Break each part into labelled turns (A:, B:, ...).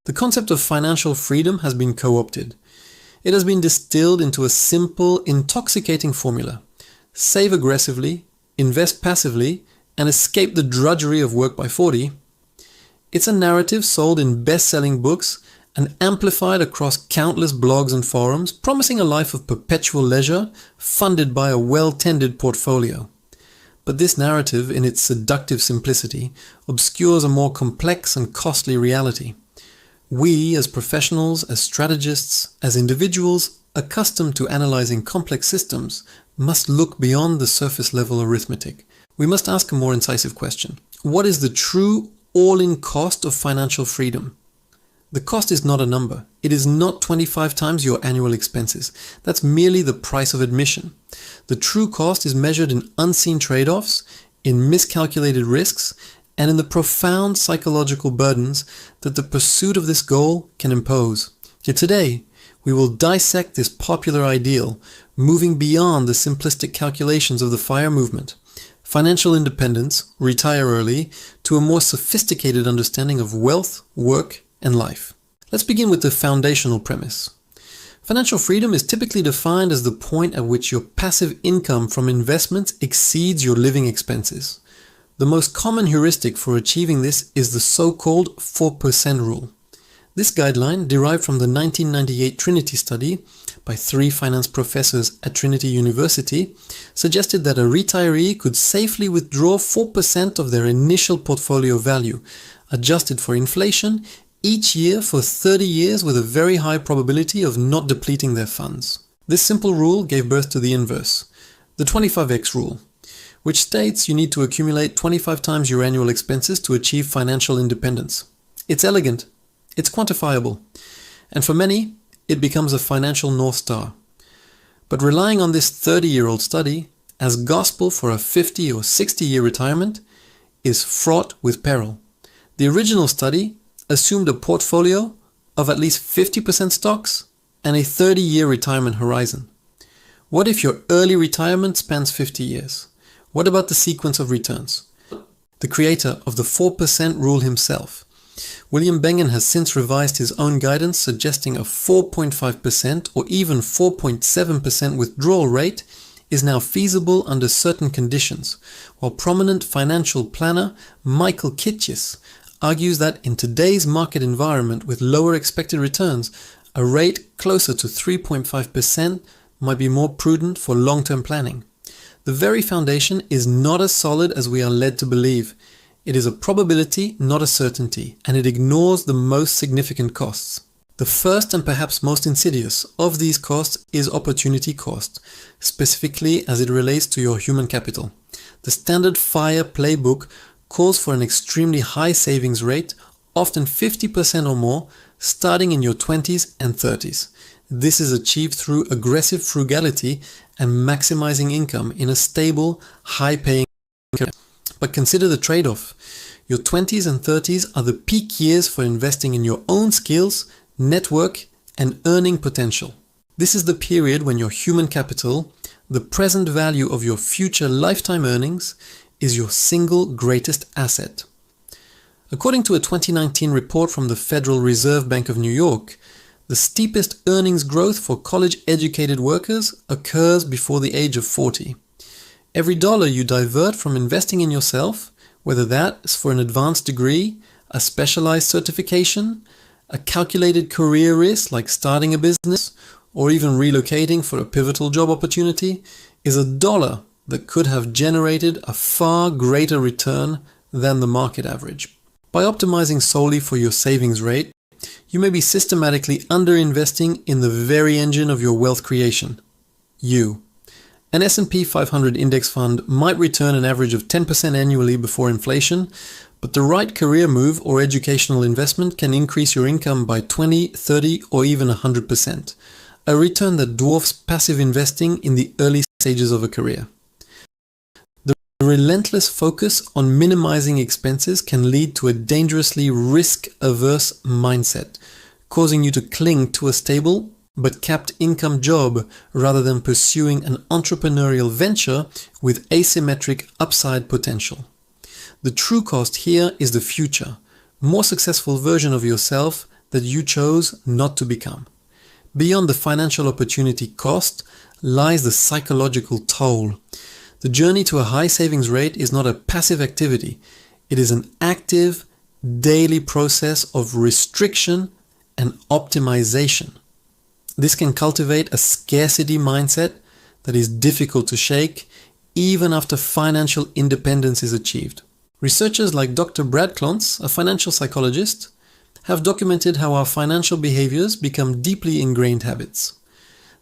A: The concept of financial freedom has been co-opted. It has been distilled into a simple, intoxicating formula. Save aggressively, invest passively, and escape the drudgery of work by 40. It's a narrative sold in best-selling books and amplified across countless blogs and forums, promising a life of perpetual leisure, funded by a well-tended portfolio. But this narrative, in its seductive simplicity, obscures a more complex and costly reality. We, as professionals, as strategists, as individuals accustomed to analyzing complex systems, must look beyond the surface-level arithmetic. We must ask a more incisive question. What is the true all-in cost of financial freedom? The cost is not a number. It is not 25 times your annual expenses. That's merely the price of admission. The true cost is measured in unseen trade-offs, in miscalculated risks, and in the profound psychological burdens that the pursuit of this goal can impose. Yet today, we will dissect this popular ideal, moving beyond the simplistic calculations of the FIRE movement, financial independence, retire early, to a more sophisticated understanding of wealth, work, and life. Let's begin with the foundational premise. Financial freedom is typically defined as the point at which your passive income from investments exceeds your living expenses. The most common heuristic for achieving this is the so-called 4% rule. This guideline, derived from the 1998 Trinity study by 3 finance professors at Trinity University, suggested that a retiree could safely withdraw 4% of their initial portfolio value, adjusted for inflation, each year for 30 years with a very high probability of not depleting their funds. This simple rule gave birth to the inverse, the 25x rule, which states you need to accumulate 25 times your annual expenses to achieve financial independence. It's elegant, it's quantifiable, and for many, it becomes a financial North Star. But relying on this 30-year-old study as gospel for a 50 or 60-year retirement is fraught with peril. The original study assumed a portfolio of at least 50% stocks and a 30-year retirement horizon. What if your early retirement spans 50 years? What about the sequence of returns? The creator of the 4% rule himself, William Bengen, has since revised his own guidance, suggesting a 4.5% or even 4.7% withdrawal rate is now feasible under certain conditions, while prominent financial planner Michael Kitces argues that in today's market environment with lower expected returns, a rate closer to 3.5% might be more prudent for long-term planning. The very foundation is not as solid as we are led to believe. It is a probability, not a certainty, and it ignores the most significant costs. The first and perhaps most insidious of these costs is opportunity cost, specifically as it relates to your human capital. The standard FIRE playbook calls for an extremely high savings rate, often 50% or more, starting in your 20s and 30s. This is achieved through aggressive frugality and maximizing income in a stable, high-paying career. But consider the trade-off. Your 20s and 30s are the peak years for investing in your own skills, network, and earning potential. This is the period when your human capital, the present value of your future lifetime earnings, is your single greatest asset. According to a 2019 report from the Federal Reserve Bank of New York, the steepest earnings growth for college-educated workers occurs before the age of 40. Every dollar you divert from investing in yourself, whether that is for an advanced degree, a specialized certification, a calculated career risk like starting a business, or even relocating for a pivotal job opportunity, is a dollar that could have generated a far greater return than the market average. By optimizing solely for your savings rate, you may be systematically underinvesting in the very engine of your wealth creation, you. An S&P 500 index fund might return an average of 10% annually before inflation, but the right career move or educational investment can increase your income by 20, 30, or even 100%, a return that dwarfs passive investing in the early stages of a career. The relentless focus on minimizing expenses can lead to a dangerously risk-averse mindset, causing you to cling to a stable but capped income job rather than pursuing an entrepreneurial venture with asymmetric upside potential. The true cost here is the future, more successful version of yourself that you chose not to become. Beyond the financial opportunity cost lies the psychological toll. The journey to a high savings rate is not a passive activity. It is an active, daily process of restriction and optimization. This can cultivate a scarcity mindset that is difficult to shake even after financial independence is achieved. Researchers like Dr. Brad Klontz, a financial psychologist, have documented how our financial behaviors become deeply ingrained habits.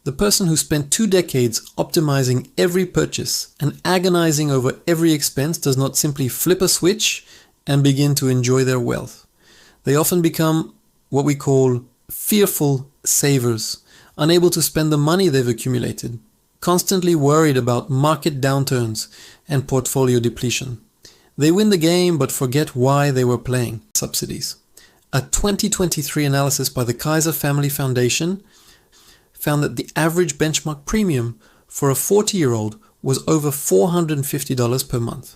A: The person who spent 2 decades optimizing every purchase and agonizing over every expense does not simply flip a switch and begin to enjoy their wealth. They often become what we call fearful savers, unable to spend the money they've accumulated, constantly worried about market downturns and portfolio depletion. They win the game but forget why they were playing. Subsidies. A 2023 analysis by the Kaiser Family Foundation found that the average benchmark premium for a 40-year-old was over $450 per month.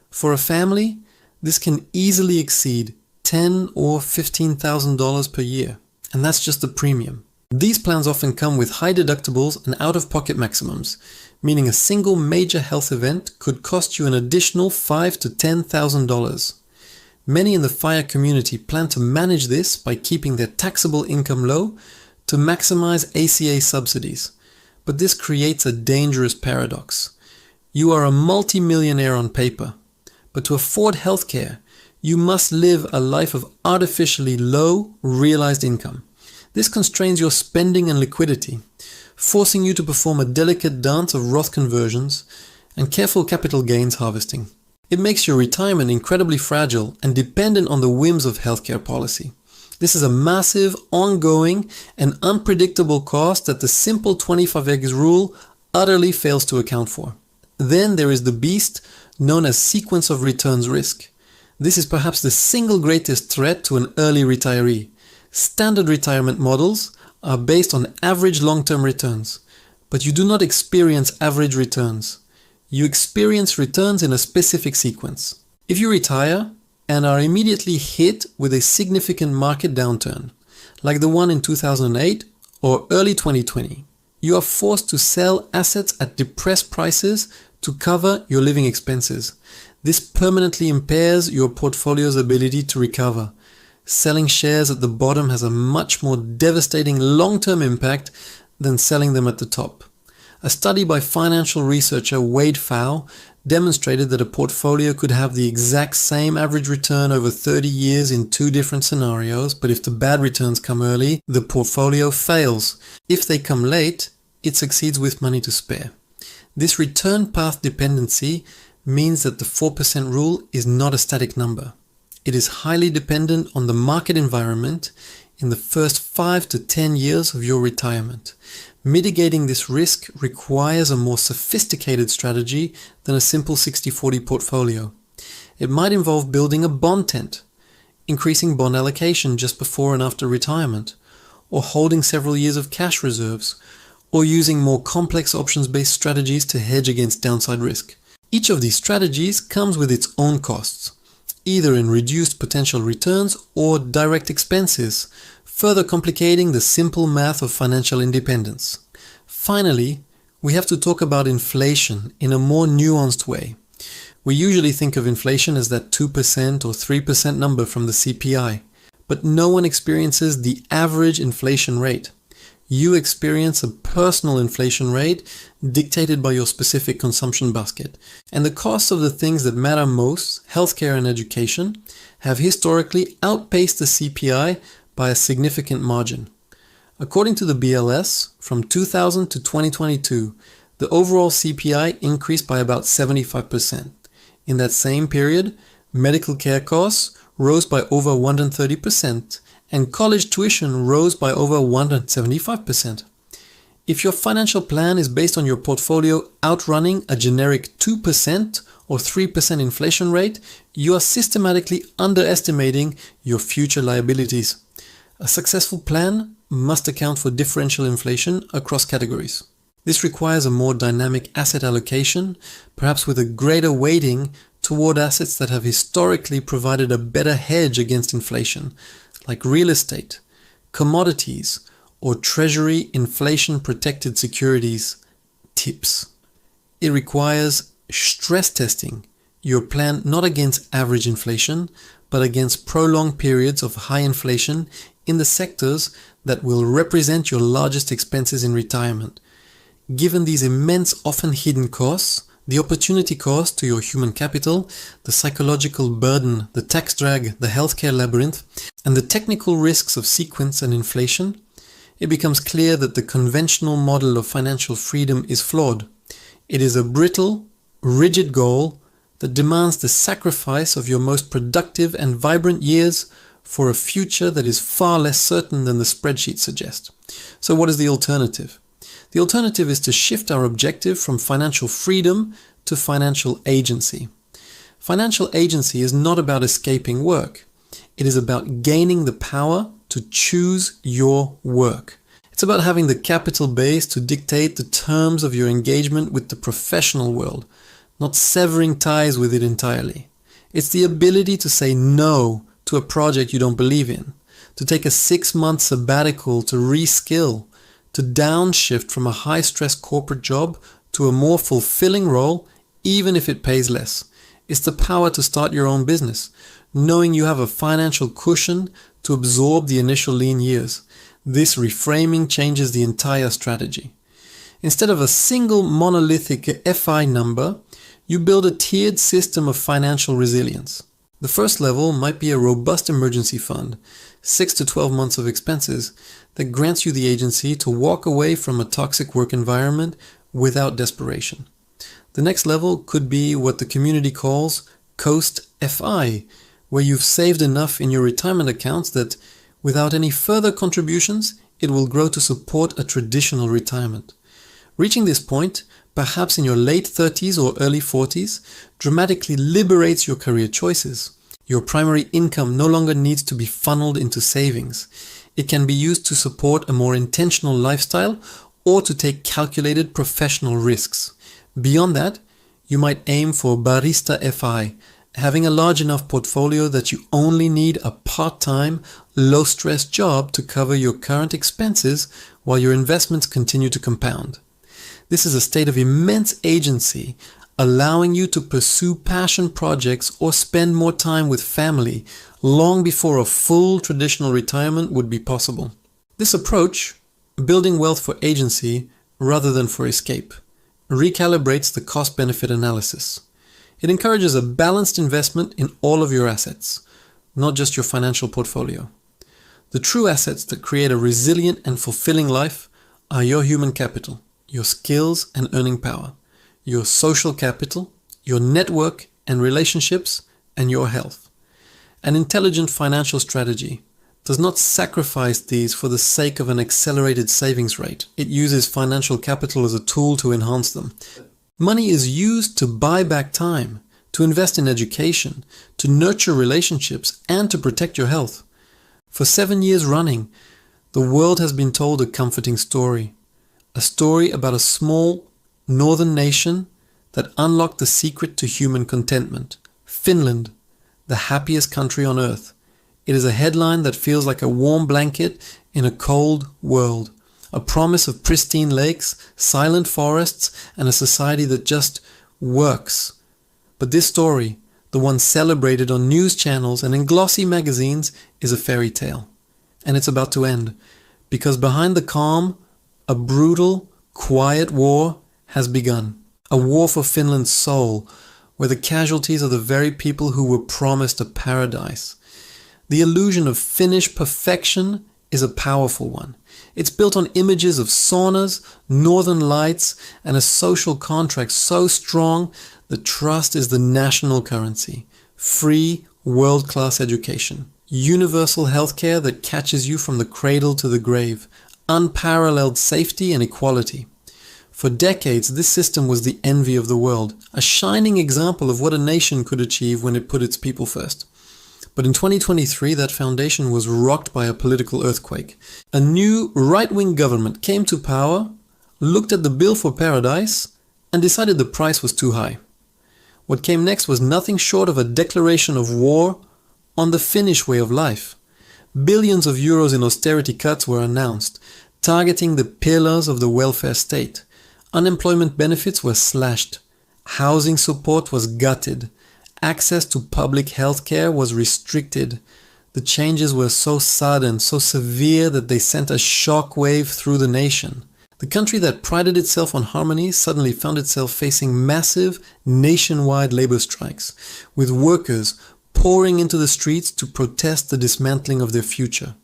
A: For a family, this can easily exceed $10,000 or $15,000 per year, and that's just the premium. These plans often come with high deductibles and out-of-pocket maximums, meaning a single major health event could cost you an additional $5,000 to $10,000. Many in the FIRE community plan to manage this by keeping their taxable income low to maximize ACA subsidies. But this creates a dangerous paradox. You are a multi-millionaire on paper, but to afford healthcare, you must live a life of artificially low realized income. This constrains your spending and liquidity, forcing you to perform a delicate dance of Roth conversions and careful capital gains harvesting. It makes your retirement incredibly fragile and dependent on the whims of healthcare policy. This is a massive, ongoing, and unpredictable cost that the simple 25x rule utterly fails to account for. Then there is the beast known as sequence of returns risk. This is perhaps the single greatest threat to an early retiree. Standard retirement models are based on average long-term returns, but you do not experience average returns. You experience returns in a specific sequence. If you retire and are immediately hit with a significant market downturn, like the one in 2008 or early 2020, you are forced to sell assets at depressed prices to cover your living expenses. This permanently impairs your portfolio's ability to recover. Selling shares at the bottom has a much more devastating long-term impact than selling them at the top. A study by financial researcher Wade Pfau demonstrated that a portfolio could have the exact same average return over 30 years in 2 different scenarios, but if the bad returns come early, the portfolio fails. If they come late, it succeeds with money to spare. This return path dependency means that the 4% rule is not a static number. It is highly dependent on the market environment in the first 5 to 10 years of your retirement. Mitigating this risk requires a more sophisticated strategy than a simple 60-40 portfolio. It might involve building a bond tent, increasing bond allocation just before and after retirement, or holding several years of cash reserves, or using more complex options-based strategies to hedge against downside risk. Each of these strategies comes with its own costs, either in reduced potential returns or direct expenses, further complicating the simple math of financial independence. Finally, we have to talk about inflation in a more nuanced way. We usually think of inflation as that 2% or 3% number from the CPI, but no one experiences the average inflation rate. You experience a personal inflation rate dictated by your specific consumption basket. And the costs of the things that matter most, healthcare and education, have historically outpaced the CPI by a significant margin. According to the BLS, from 2000 to 2022, the overall CPI increased by about 75%. In that same period, medical care costs rose by over 130%, and college tuition rose by over 175%. If your financial plan is based on your portfolio outrunning a generic 2% or 3% inflation rate, you are systematically underestimating your future liabilities. A successful plan must account for differential inflation across categories. This requires a more dynamic asset allocation, perhaps with a greater weighting toward assets that have historically provided a better hedge against inflation, like real estate, commodities, or treasury inflation-protected securities tips. It requires stress testing your plan not against average inflation, but against prolonged periods of high inflation in the sectors that will represent your largest expenses in retirement. Given these immense, often hidden costs, the opportunity cost to your human capital, the psychological burden, the tax drag, the healthcare labyrinth, and the technical risks of sequence and inflation, it becomes clear that the conventional model of financial freedom is flawed. It is a brittle, rigid goal that demands the sacrifice of your most productive and vibrant years for a future that is far less certain than the spreadsheets suggest. So what is the alternative? The alternative is to shift our objective from financial freedom to financial agency. Financial agency is not about escaping work. It is about gaining the power to choose your work. It's about having the capital base to dictate the terms of your engagement with the professional world, not severing ties with it entirely. It's the ability to say no to a project you don't believe in, to take a 6-month sabbatical to reskill, to downshift from a high-stress corporate job to a more fulfilling role, even if it pays less. It's the power to start your own business, knowing you have a financial cushion to absorb the initial lean years. This reframing changes the entire strategy. Instead of a single monolithic FI number, you build a tiered system of financial resilience. The first level might be a robust emergency fund, 6 to 12 months of expenses, that grants you the agency to walk away from a toxic work environment without desperation. The next level could be what the community calls Coast FI, where you've saved enough in your retirement accounts that, without any further contributions, it will grow to support a traditional retirement. Reaching this point, perhaps in your late 30s or early 40s, dramatically liberates your career choices. Your primary income no longer needs to be funneled into savings. It can be used to support a more intentional lifestyle or to take calculated professional risks. Beyond that, you might aim for Barista FI, having a large enough portfolio that you only need a part-time, low-stress job to cover your current expenses while your investments continue to compound. This is a state of immense agency, allowing you to pursue passion projects or spend more time with family long before a full traditional retirement would be possible. This approach, building wealth for agency rather than for escape, recalibrates the cost-benefit analysis. It encourages a balanced investment in all of your assets, not just your financial portfolio. The true assets that create a resilient and fulfilling life are your human capital, your skills and earning power, your social capital, your network and relationships, and your health. An intelligent financial strategy does not sacrifice these for the sake of an accelerated savings rate. It uses financial capital as a tool to enhance them. Money is used to buy back time, to invest in education, to nurture relationships, and to protect your health. For 7 years running, the world has been told a comforting story. A story about a small northern nation that unlocked the secret to human contentment. Finland, the happiest country on earth. It is a headline that feels like a warm blanket in a cold world. A promise of pristine lakes, silent forests, and a society that just works. But this story, the one celebrated on news channels and in glossy magazines, is a fairy tale. And it's about to end, because behind the calm, a brutal, quiet war has begun. A war for Finland's soul, where the casualties are the very people who were promised a paradise. The illusion of Finnish perfection is a powerful one. It's built on images of saunas, northern lights, and a social contract so strong that trust is the national currency. Free, world-class education. Universal healthcare that catches you from the cradle to the grave. Unparalleled safety and equality. For decades, this system was the envy of the world, a shining example of what a nation could achieve when it put its people first. But in 2023, that foundation was rocked by a political earthquake. A new right-wing government came to power, looked at the bill for paradise, and decided the price was too high. What came next was nothing short of a declaration of war on the Finnish way of life. Billions of euros in austerity cuts were announced, targeting the pillars of the welfare state. Unemployment benefits were slashed. Housing support was gutted. Access to public health care was restricted. The changes were so sudden, so severe that they sent a shockwave through the nation. The country that prided itself on harmony suddenly found itself facing massive, nationwide labor strikes, with workers pouring into the streets to protest the dismantling of their future.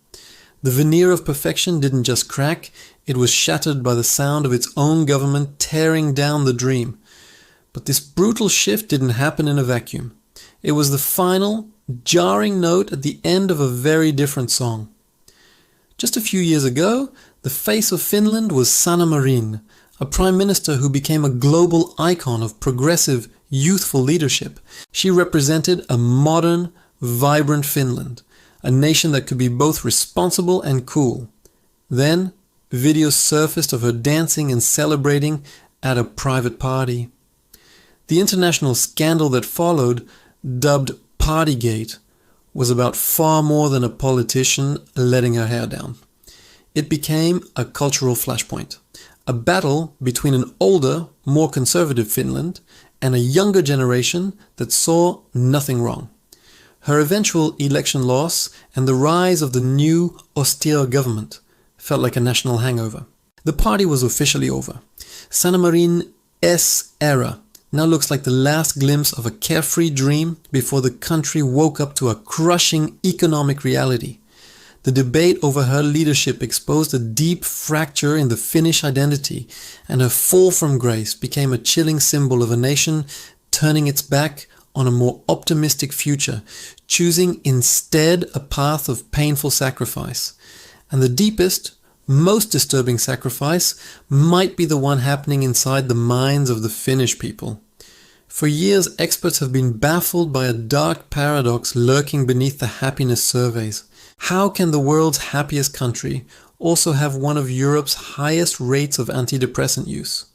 A: The veneer of perfection didn't just crack, it was shattered by the sound of its own government tearing down the dream. But this brutal shift didn't happen in a vacuum. It was the final, jarring note at the end of a very different song. Just a few years ago, the face of Finland was Sanna Marin, a prime minister who became a global icon of progressive, youthful leadership. She represented a modern, vibrant Finland, a nation that could be both responsible and cool. Then, videos surfaced of her dancing and celebrating at a private party. The international scandal that followed, dubbed Partygate, was about far more than a politician letting her hair down. It became a cultural flashpoint, a battle between an older, more conservative Finland and a younger generation that saw nothing wrong. Her eventual election loss and the rise of the new, austere government felt like a national hangover. The party was officially over. Sanna Marin's era now looks like the last glimpse of a carefree dream before the country woke up to a crushing economic reality. The debate over her leadership exposed a deep fracture in the Finnish identity, and her fall from grace became a chilling symbol of a nation turning its back on a more optimistic future, choosing instead a path of painful sacrifice. And the deepest, most disturbing sacrifice might be the one happening inside the minds of the Finnish people. For years, experts have been baffled by a dark paradox lurking beneath the happiness surveys. How can the world's happiest country also have one of Europe's highest rates of antidepressant use?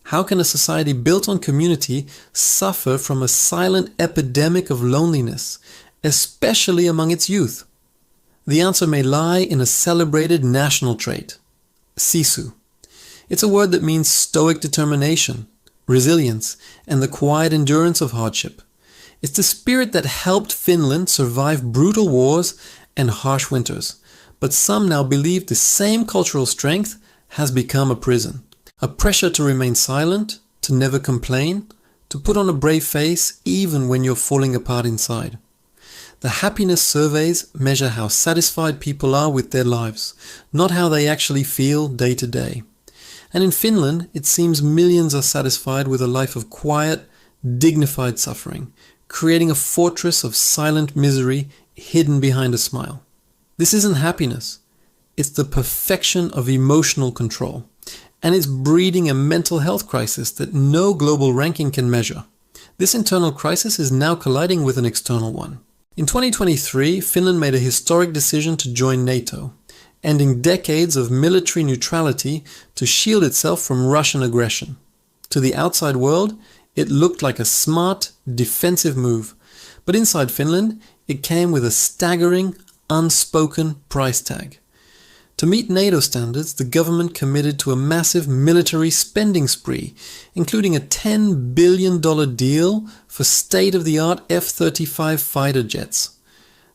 A: How can a society built on community suffer from a silent epidemic of loneliness, especially among its youth? The answer may lie in a celebrated national trait, sisu. It's a word that means stoic determination, resilience, and the quiet endurance of hardship. It's the spirit that helped Finland survive brutal wars and harsh winters. But some now believe the same cultural strength has become a prison. A pressure to remain silent, to never complain, to put on a brave face even when you're falling apart inside. The happiness surveys measure how satisfied people are with their lives, not how they actually feel day to day. And in Finland, it seems millions are satisfied with a life of quiet, dignified suffering, creating a fortress of silent misery hidden behind a smile. This isn't happiness. It's the perfection of emotional control. And it's breeding a mental health crisis that no global ranking can measure. This internal crisis is now colliding with an external one. In 2023, Finland made a historic decision to join NATO, ending decades of military neutrality to shield itself from Russian aggression. To the outside world, it looked like a smart, defensive move, but inside Finland, it came with a staggering, unspoken price tag. To meet NATO standards, the government committed to a massive military spending spree, including a $10 billion deal for state-of-the-art F-35 fighter jets.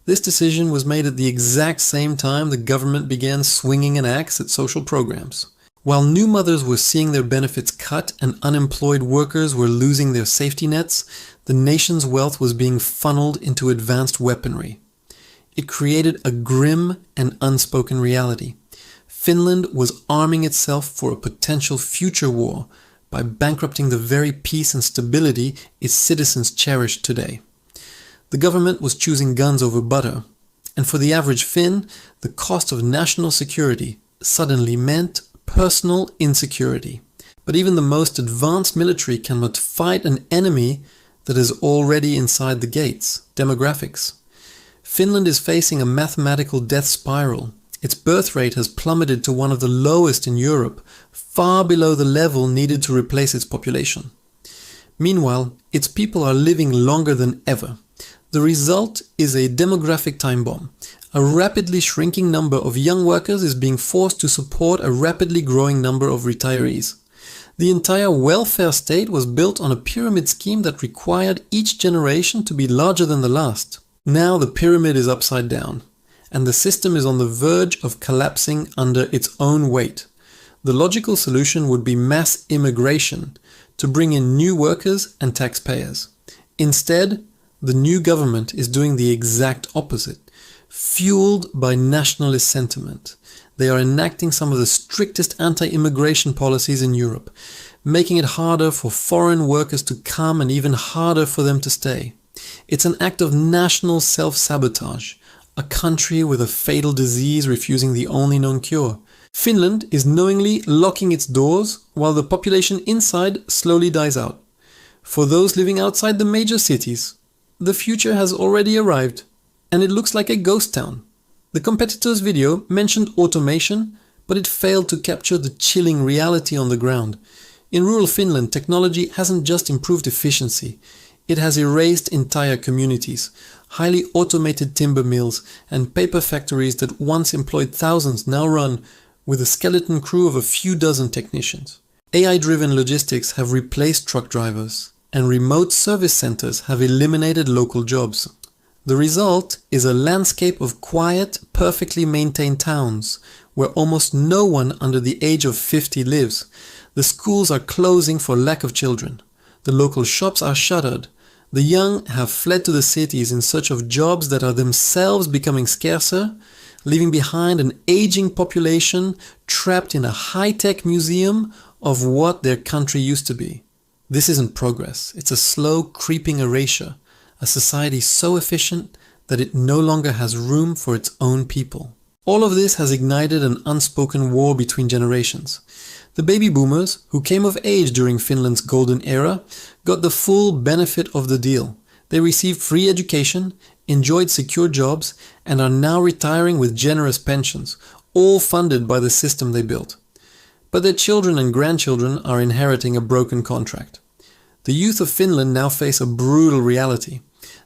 A: This decision was made at the exact same time the government began swinging an axe at social programs. While new mothers were seeing their benefits cut and unemployed workers were losing their safety nets, the nation's wealth was being funneled into advanced weaponry. It created a grim and unspoken reality. Finland was arming itself for a potential future war by bankrupting the very peace and stability its citizens cherish today. The government was choosing guns over butter, and for the average Finn, the cost of national security suddenly meant personal insecurity. But even the most advanced military cannot fight an enemy that is already inside the gates, demographics. Finland is facing a mathematical death spiral. Its birth rate has plummeted to one of the lowest in Europe, far below the level needed to replace its population. Meanwhile, its people are living longer than ever. The result is a demographic time bomb. A rapidly shrinking number of young workers is being forced to support a rapidly growing number of retirees. The entire welfare state was built on a pyramid scheme that required each generation to be larger than the last. Now the pyramid is upside down, and the system is on the verge of collapsing under its own weight. The logical solution would be mass immigration to bring in new workers and taxpayers. Instead, the new government is doing the exact opposite. Fueled by nationalist sentiment, they are enacting some of the strictest anti-immigration policies in Europe, making it harder for foreign workers to come and even harder for them to stay. It's an act of national self-sabotage, a country with a fatal disease refusing the only known cure. Finland is knowingly locking its doors while the population inside slowly dies out. For those living outside the major cities, the future has already arrived, and it looks like a ghost town. The competitor's video mentioned automation, but it failed to capture the chilling reality on the ground. In rural Finland, technology hasn't just improved efficiency, it has erased entire communities. Highly automated timber mills and paper factories that once employed thousands now run with a skeleton crew of a few dozen technicians. AI-driven logistics have replaced truck drivers, and remote service centers have eliminated local jobs. The result is a landscape of quiet, perfectly maintained towns, where almost no one under the age of 50 lives. The schools are closing for lack of children. The local shops are shuttered. The young have fled to the cities in search of jobs that are themselves becoming scarcer, leaving behind an aging population trapped in a high-tech museum of what their country used to be. This isn't progress, it's a slow, creeping erasure. A society so efficient that it no longer has room for its own people. All of this has ignited an unspoken war between generations. The baby boomers, who came of age during Finland's golden era, got the full benefit of the deal. They received free education, enjoyed secure jobs, and are now retiring with generous pensions, all funded by the system they built. But their children and grandchildren are inheriting a broken contract. The youth of Finland now face a brutal reality.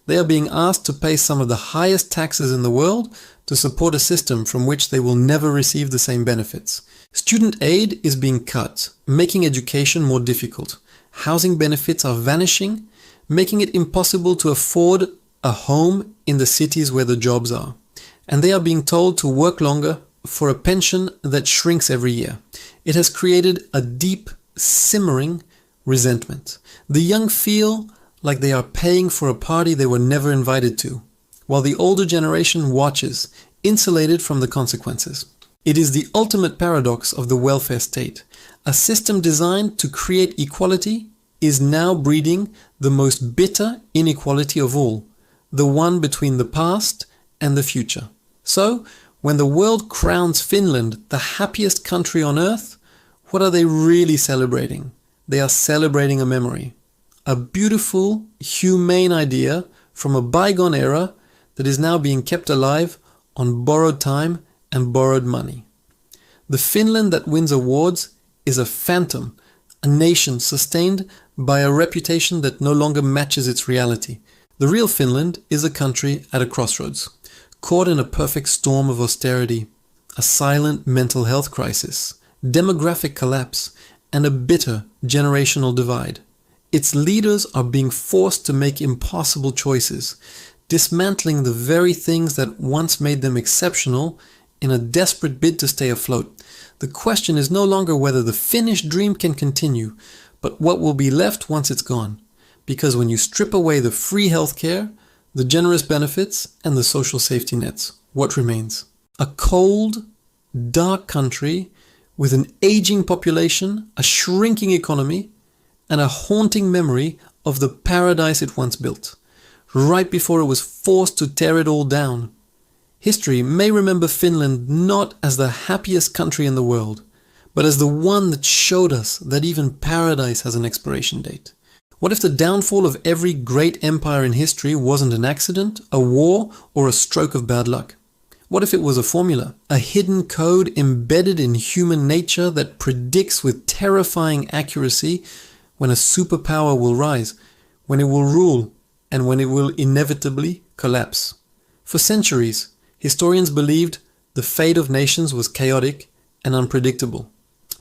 A: They are being asked to pay some of the highest taxes in the world to support a system from which they will never receive the same benefits. Student aid is being cut, making education more difficult. Housing benefits are vanishing, making it impossible to afford a home in the cities where the jobs are. And they are being told to work longer for a pension that shrinks every year. It has created a deep, simmering resentment. The young feel like they are paying for a party they were never invited to, while the older generation watches, insulated from the consequences. It is the ultimate paradox of the welfare state. A system designed to create equality is now breeding the most bitter inequality of all, the one between the past and the future. So, when the world crowns Finland the happiest country on earth, what are they really celebrating? They are celebrating a memory. A beautiful, humane idea from a bygone era that is now being kept alive on borrowed time and borrowed money. The Finland that wins awards is a phantom, a nation sustained by a reputation that no longer matches its reality. The real Finland is a country at a crossroads, caught in a perfect storm of austerity, a silent mental health crisis, demographic collapse, and a bitter generational divide. Its leaders are being forced to make impossible choices, dismantling the very things that once made them exceptional in a desperate bid to stay afloat. The question is no longer whether the Finnish dream can continue, but what will be left once it's gone. Because when you strip away the free healthcare, the generous benefits, and the social safety nets, what remains? A cold, dark country with an aging population, a shrinking economy, and a haunting memory of the paradise it once built, right before it was forced to tear it all down. History may remember Finland not as the happiest country in the world, but as the one that showed us that even paradise has an expiration date. What if the downfall of every great empire in history wasn't an accident, a war, or a stroke of bad luck? What if it was a formula, a hidden code embedded in human nature that predicts with terrifying accuracy when a superpower will rise, when it will rule, and when it will inevitably collapse. For centuries, historians believed the fate of nations was chaotic and unpredictable.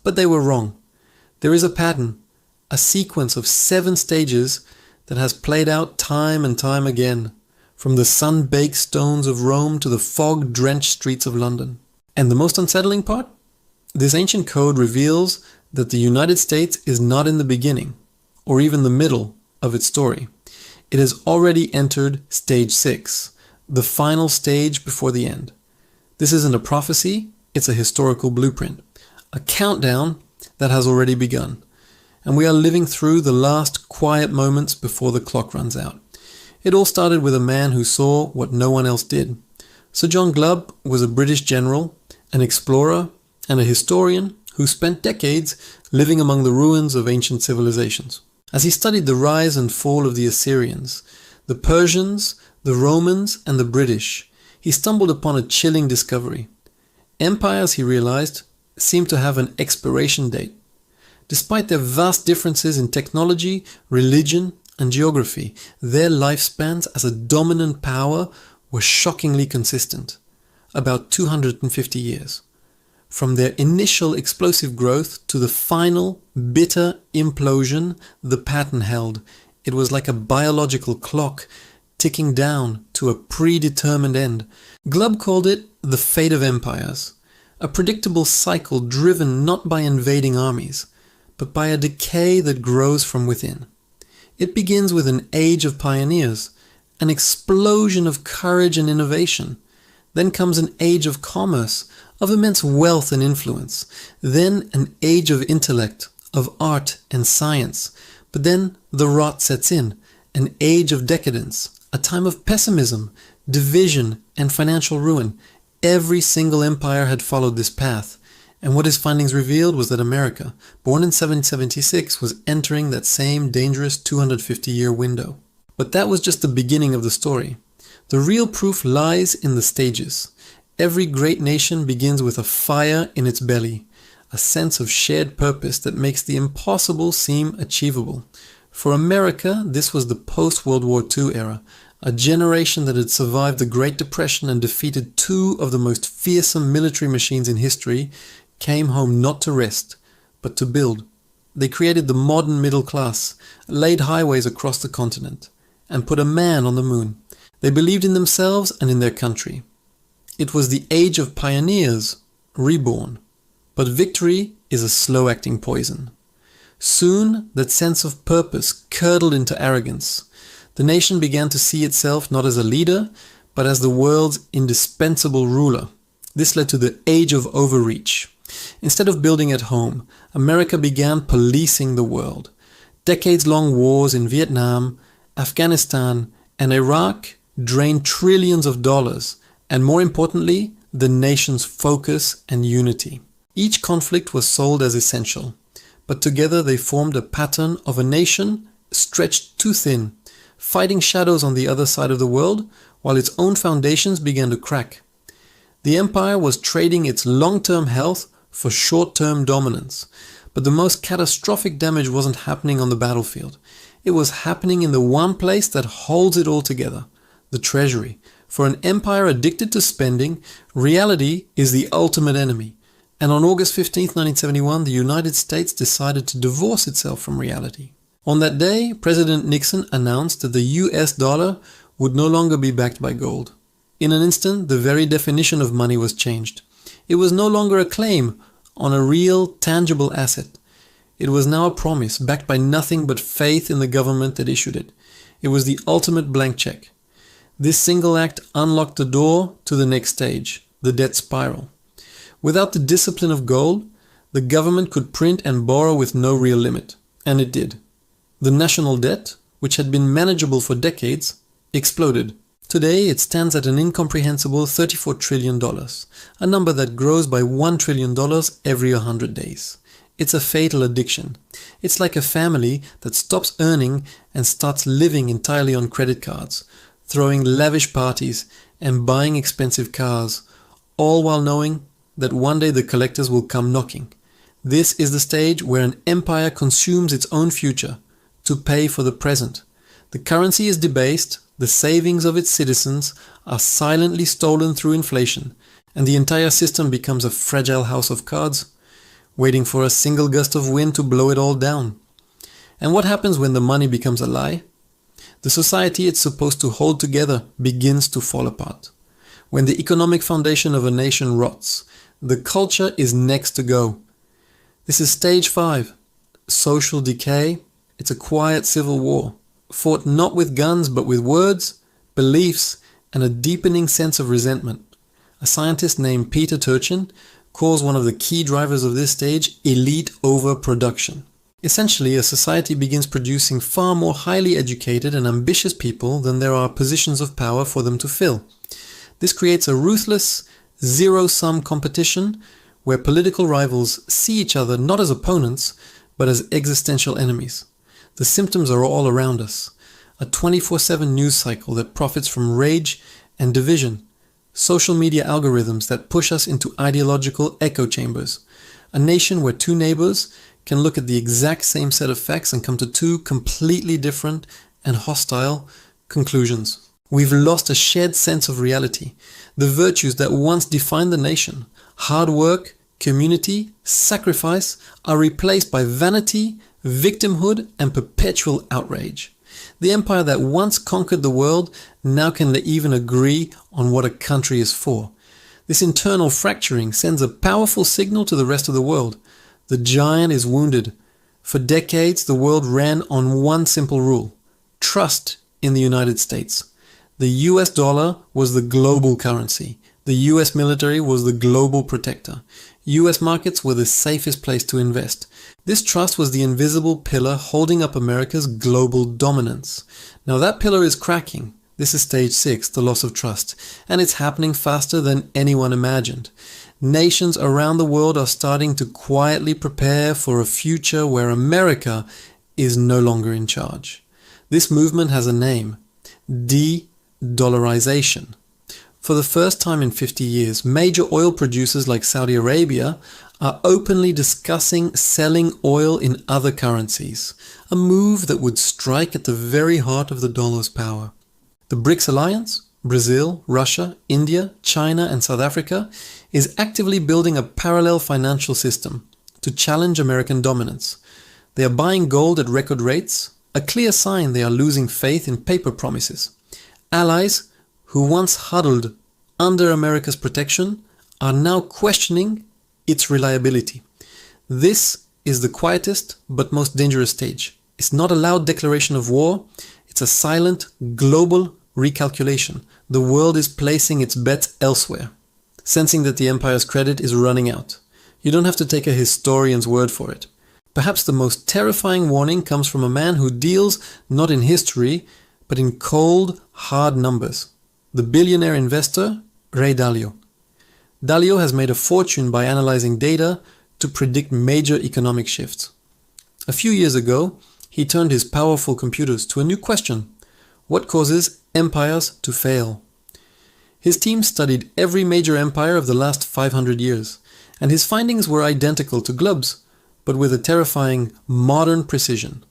A: But they were wrong. There is a pattern, a sequence of 7 stages that has played out time and time again, from the sun-baked stones of Rome to the fog-drenched streets of London. And the most unsettling part? This ancient code reveals that the United States is not in the beginning, or even the middle, of its story. It has already entered stage 6, the final stage before the end. This isn't a prophecy, it's a historical blueprint, a countdown that has already begun. And we are living through the last quiet moments before the clock runs out. It all started with a man who saw what no one else did. Sir John Glubb was a British general, an explorer, and a historian who spent decades living among the ruins of ancient civilizations. As he studied the rise and fall of the Assyrians, the Persians, the Romans, and the British, he stumbled upon a chilling discovery. Empires, he realized, seemed to have an expiration date. Despite their vast differences in technology, religion, and geography, their lifespans as a dominant power were shockingly consistent, about 250 years. From their initial explosive growth to the final, bitter implosion, the pattern held. It was like a biological clock, ticking down to a predetermined end. Glubb called it the fate of empires, a predictable cycle driven not by invading armies, but by a decay that grows from within. It begins with an age of pioneers, an explosion of courage and innovation. Then comes an age of commerce, of immense wealth and influence. Then an age of intellect, of art and science. But then the rot sets in, an age of decadence, a time of pessimism, division, and financial ruin. Every single empire had followed this path. And what his findings revealed was that America, born in 1776, was entering that same dangerous 250-year window. But that was just the beginning of the story. The real proof lies in the stages. Every great nation begins with a fire in its belly, a sense of shared purpose that makes the impossible seem achievable. For America, this was the post-World War II era, a generation that had survived the Great Depression and defeated 2 of the most fearsome military machines in history, came home not to rest, but to build. They created the modern middle class, laid highways across the continent, and put a man on the moon. They believed in themselves and in their country. It was the age of pioneers, reborn. But victory is a slow-acting poison. Soon, that sense of purpose curdled into arrogance. The nation began to see itself not as a leader, but as the world's indispensable ruler. This led to the age of overreach. Instead of building at home, America began policing the world. Decades-long wars in Vietnam, Afghanistan, and Iraq drained trillions of dollars, and more importantly, the nation's focus and unity. Each conflict was sold as essential, but together they formed a pattern of a nation stretched too thin, fighting shadows on the other side of the world, while its own foundations began to crack. The empire was trading its long-term health for short-term dominance, but the most catastrophic damage wasn't happening on the battlefield. It was happening in the one place that holds it all together, the treasury. For an empire addicted to spending, reality is the ultimate enemy. And on August 15, 1971, the United States decided to divorce itself from reality. On that day, President Nixon announced that the US dollar would no longer be backed by gold. In an instant, the very definition of money was changed. It was no longer a claim on a real, tangible asset. It was now a promise backed by nothing but faith in the government that issued it. It was the ultimate blank check. This single act unlocked the door to the next stage, the debt spiral. Without the discipline of gold, the government could print and borrow with no real limit. And it did. The national debt, which had been manageable for decades, exploded. Today it stands at an incomprehensible $34 trillion, a number that grows by $1 trillion every 100 days. It's a fatal addiction. It's like a family that stops earning and starts living entirely on credit cards, throwing lavish parties and buying expensive cars, all while knowing that one day the collectors will come knocking. This is the stage where an empire consumes its own future to pay for the present. The currency is debased, the savings of its citizens are silently stolen through inflation, and the entire system becomes a fragile house of cards, waiting for a single gust of wind to blow it all down. And what happens when the money becomes a lie? The society it's supposed to hold together begins to fall apart. When the economic foundation of a nation rots, the culture is next to go. This is stage 5. Social decay. It's a quiet civil war, fought not with guns but with words, beliefs, and a deepening sense of resentment. A scientist named Peter Turchin calls one of the key drivers of this stage elite overproduction. Essentially, a society begins producing far more highly educated and ambitious people than there are positions of power for them to fill. This creates a ruthless, zero-sum competition where political rivals see each other not as opponents, but as existential enemies. The symptoms are all around us. A 24/7 news cycle that profits from rage and division. Social media algorithms that push us into ideological echo chambers. A nation where two neighbors can look at the exact same set of facts and come to two completely different and hostile conclusions. We've lost a shared sense of reality. The virtues that once defined the nation, hard work, community, sacrifice, are replaced by vanity, victimhood, and perpetual outrage. The empire that once conquered the world now can even agree on what a country is for. This internal fracturing sends a powerful signal to the rest of the world. The giant is wounded. For decades, the world ran on one simple rule: trust in the United States. The US dollar was the global currency. The US military was the global protector. US markets were the safest place to invest. This trust was the invisible pillar holding up America's global dominance. Now that pillar is cracking. This is stage 6, the loss of trust, and it's happening faster than anyone imagined. Nations around the world are starting to quietly prepare for a future where America is no longer in charge. This movement has a name: de-dollarization. For the first time in 50 years, major oil producers like Saudi Arabia are openly discussing selling oil in other currencies, a move that would strike at the very heart of the dollar's power. The BRICS alliance, Brazil, Russia, India, China, and South Africa, is actively building a parallel financial system to challenge American dominance. They are buying gold at record rates, a clear sign they are losing faith in paper promises. Allies who once huddled under America's protection are now questioning its reliability. This is the quietest but most dangerous stage. It's not a loud declaration of war, it's a silent, global recalculation. The world is placing its bets elsewhere, sensing that the empire's credit is running out. You don't have to take a historian's word for it. Perhaps the most terrifying warning comes from a man who deals not in history, but in cold, hard numbers. The billionaire investor, Ray Dalio. Dalio has made a fortune by analyzing data to predict major economic shifts. A few years ago, he turned his powerful computers to a new question: what causes empires to fail? His team studied every major empire of the last 500 years, and his findings were identical to Glubb's, but with a terrifying modern precision.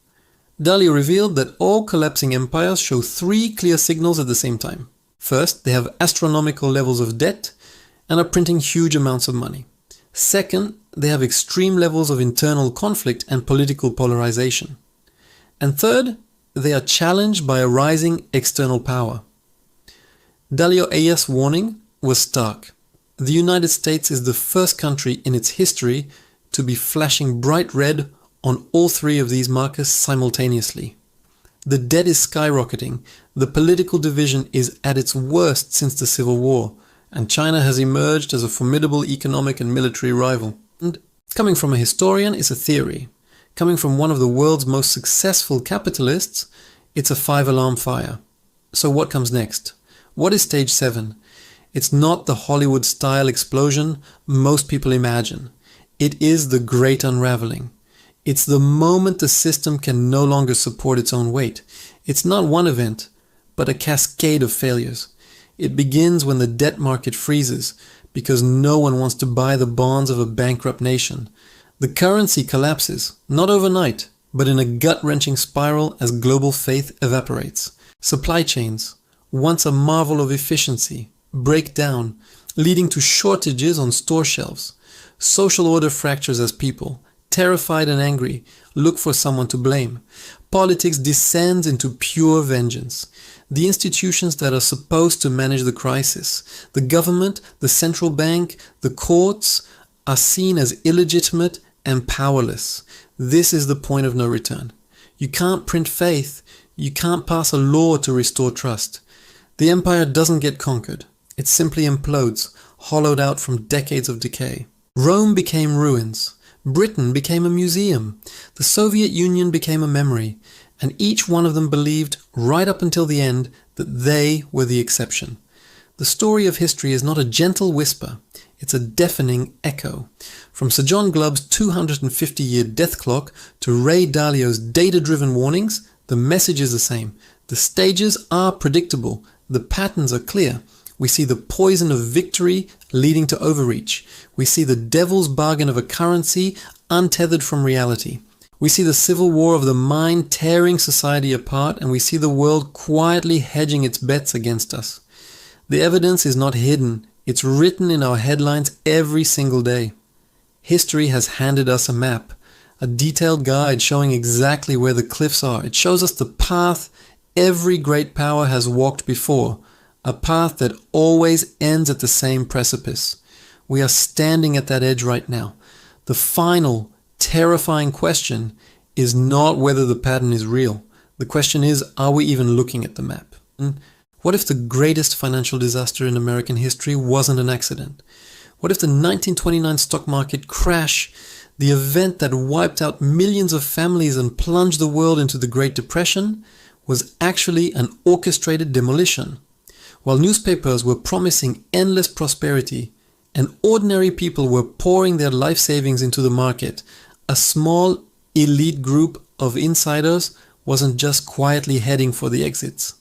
A: Dalio revealed that all collapsing empires show 3 clear signals at the same time. First, they have astronomical levels of debt and are printing huge amounts of money. Second, they have extreme levels of internal conflict and political polarization. And third, they are challenged by a rising external power. Dalio AS' warning was stark. The United States is the first country in its history to be flashing bright red on all 3 of these markers simultaneously. The debt is skyrocketing, the political division is at its worst since the Civil War, and China has emerged as a formidable economic and military rival. And coming from a historian is a theory. Coming from one of the world's most successful capitalists, it's a 5-alarm fire. So what comes next? What is stage 7? It's not the Hollywood-style explosion most people imagine. It is the great unraveling. It's the moment the system can no longer support its own weight. It's not one event, but a cascade of failures. It begins when the debt market freezes, because no one wants to buy the bonds of a bankrupt nation. The currency collapses, not overnight, but in a gut-wrenching spiral as global faith evaporates. Supply chains, once a marvel of efficiency, break down, leading to shortages on store shelves. Social order fractures as people, terrified and angry, look for someone to blame. Politics descends into pure vengeance. The institutions that are supposed to manage the crisis, the government, the central bank, the courts, are seen as illegitimate and powerless. This is the point of no return. You can't print faith. You can't pass a law to restore trust. The empire doesn't get conquered. It simply implodes, hollowed out from decades of decay. Rome became ruins. Britain became a museum. The Soviet Union became a memory. And each one of them believed, right up until the end, that they were the exception. The story of history is not a gentle whisper. It's a deafening echo. From Sir John Glubb's 250-year death clock to Ray Dalio's data-driven warnings, the message is the same. The stages are predictable. The patterns are clear. We see the poison of victory leading to overreach. We see the devil's bargain of a currency untethered from reality. We see the civil war of the mind tearing society apart, and we see the world quietly hedging its bets against us. The evidence is not hidden. It's written in our headlines every single day. History has handed us a map, a detailed guide showing exactly where the cliffs are. It shows us the path every great power has walked before, a path that always ends at the same precipice. We are standing at that edge right now. The final, terrifying question is not whether the pattern is real. The question is, are we even looking at the map? What if the greatest financial disaster in American history wasn't an accident? What if the 1929 stock market crash, the event that wiped out millions of families and plunged the world into the Great Depression, was actually an orchestrated demolition? While newspapers were promising endless prosperity and ordinary people were pouring their life savings into the market, a small elite group of insiders wasn't just quietly heading for the exits.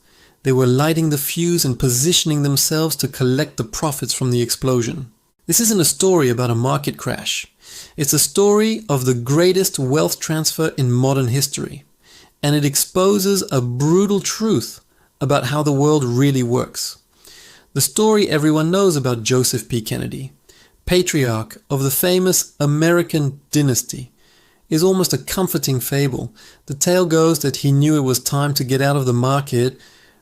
A: They were lighting the fuse and positioning themselves to collect the profits from the explosion. This isn't a story about a market crash. It's a story of the greatest wealth transfer in modern history. And it exposes a brutal truth about how the world really works. The story everyone knows about Joseph P. Kennedy, patriarch of the famous American dynasty, is almost a comforting fable. The tale goes that he knew it was time to get out of the market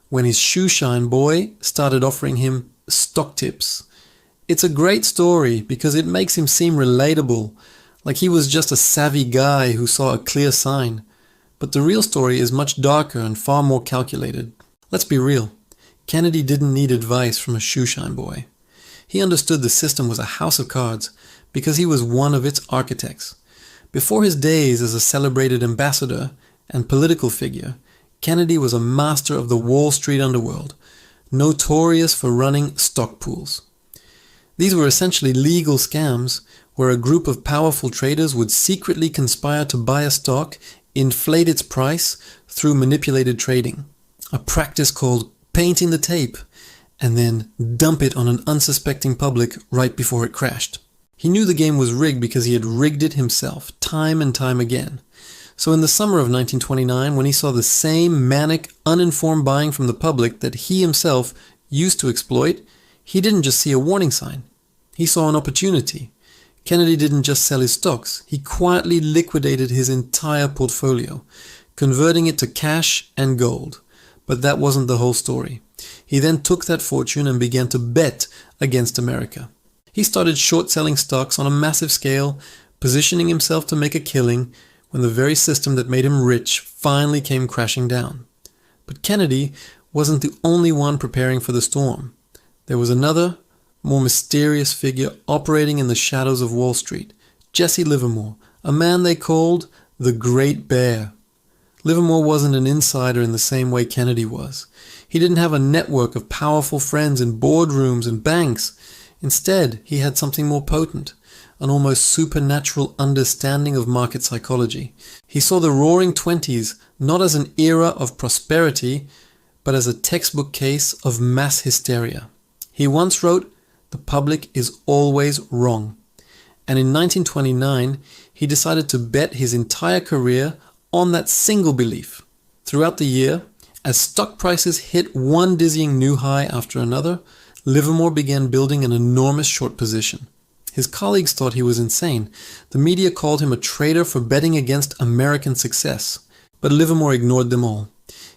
A: when his shoeshine boy started offering him stock tips. It's a great story because it makes him seem relatable, like he was just a savvy guy who saw a clear sign. But the real story is much darker and far more calculated. Let's be real. Kennedy didn't need advice from a shoeshine boy. He understood the system was a house of cards because he was one of its architects. Before his days as a celebrated ambassador and political figure, Kennedy was a master of the Wall Street underworld, notorious for running stock pools. These were essentially legal scams where a group of powerful traders would secretly conspire to buy a stock, inflate its price through manipulated trading, a practice called painting the tape, and then dump it on an unsuspecting public right before it crashed. He knew the game was rigged because he had rigged it himself, time and time again. So in the summer of 1929, when he saw the same manic, uninformed buying from the public that he himself used to exploit, he didn't just see a warning sign. He saw an opportunity. Kennedy didn't just sell his stocks, he quietly liquidated his entire portfolio, converting it to cash and gold. But that wasn't the whole story. He then took that fortune and began to bet against America. He started short-selling stocks on a massive scale, positioning himself to make a killing when the very system that made him rich finally came crashing down. But Kennedy wasn't the only one preparing for the storm. There was another, more mysterious figure operating in the shadows of Wall Street, Jesse Livermore, a man they called the Great Bear. Livermore wasn't an insider in the same way Kennedy was. He didn't have a network of powerful friends in boardrooms and banks. Instead, he had something more potent, an almost supernatural understanding of market psychology. He saw the Roaring Twenties not as an era of prosperity, but as a textbook case of mass hysteria. He once wrote, "The public is always wrong." And in 1929, he decided to bet his entire career on that single belief. Throughout the year, as stock prices hit one dizzying new high after another, Livermore began building an enormous short position. His colleagues thought he was insane. The media called him a traitor for betting against American success. But Livermore ignored them all.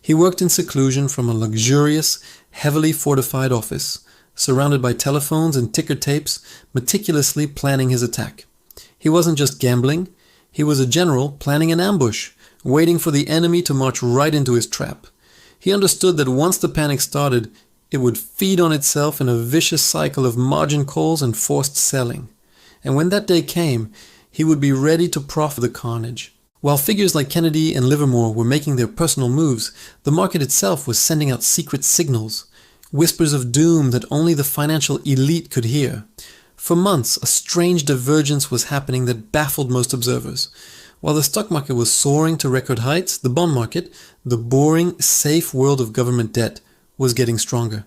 A: He worked in seclusion from a luxurious, heavily fortified office, surrounded by telephones and ticker tapes, meticulously planning his attack. He wasn't just gambling, he was a general planning an ambush, waiting for the enemy to march right into his trap. He understood that once the panic started, it would feed on itself in a vicious cycle of margin calls and forced selling. And when that day came, he would be ready to profit the carnage. While figures like Kennedy and Livermore were making their personal moves, the market itself was sending out secret signals, whispers of doom that only the financial elite could hear. For months, a strange divergence was happening that baffled most observers. While the stock market was soaring to record heights, the bond market, the boring, safe world of government debt, was getting stronger.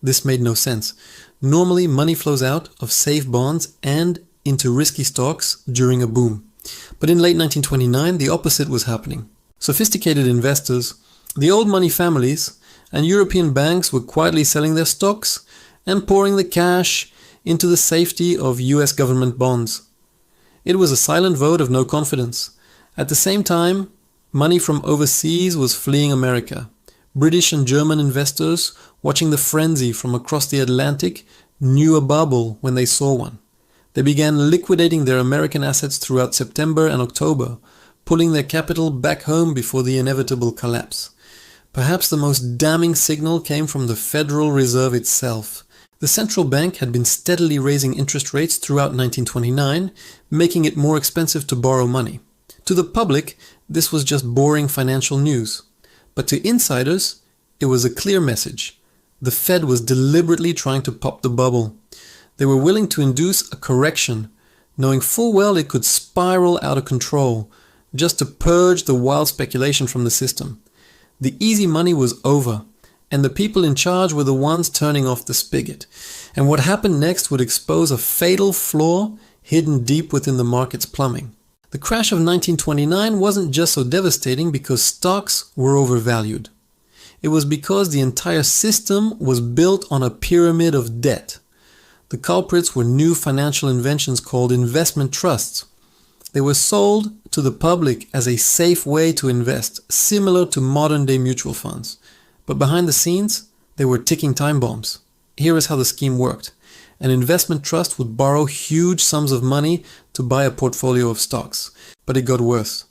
A: This made no sense. Normally, money flows out of safe bonds and into risky stocks during a boom. But in late 1929, the opposite was happening. Sophisticated investors, the old money families, and European banks were quietly selling their stocks and pouring the cash into the safety of US government bonds. It was a silent vote of no confidence. At the same time, money from overseas was fleeing America. British and German investors, watching the frenzy from across the Atlantic, knew a bubble when they saw one. They began liquidating their American assets throughout September and October, pulling their capital back home before the inevitable collapse. Perhaps the most damning signal came from the Federal Reserve itself. The central bank had been steadily raising interest rates throughout 1929, making it more expensive to borrow money. To the public, this was just boring financial news. But to insiders, it was a clear message. The Fed was deliberately trying to pop the bubble. They were willing to induce a correction, knowing full well it could spiral out of control, just to purge the wild speculation from the system. The easy money was over, and the people in charge were the ones turning off the spigot. And what happened next would expose a fatal flaw hidden deep within the market's plumbing. The crash of 1929 wasn't just so devastating because stocks were overvalued. It was because the entire system was built on a pyramid of debt. The culprits were new financial inventions called investment trusts. They were sold to the public as a safe way to invest, similar to modern-day mutual funds. But behind the scenes, they were ticking time bombs. Here is how the scheme worked. An investment trust would borrow huge sums of money to buy a portfolio of stocks. But it got worse.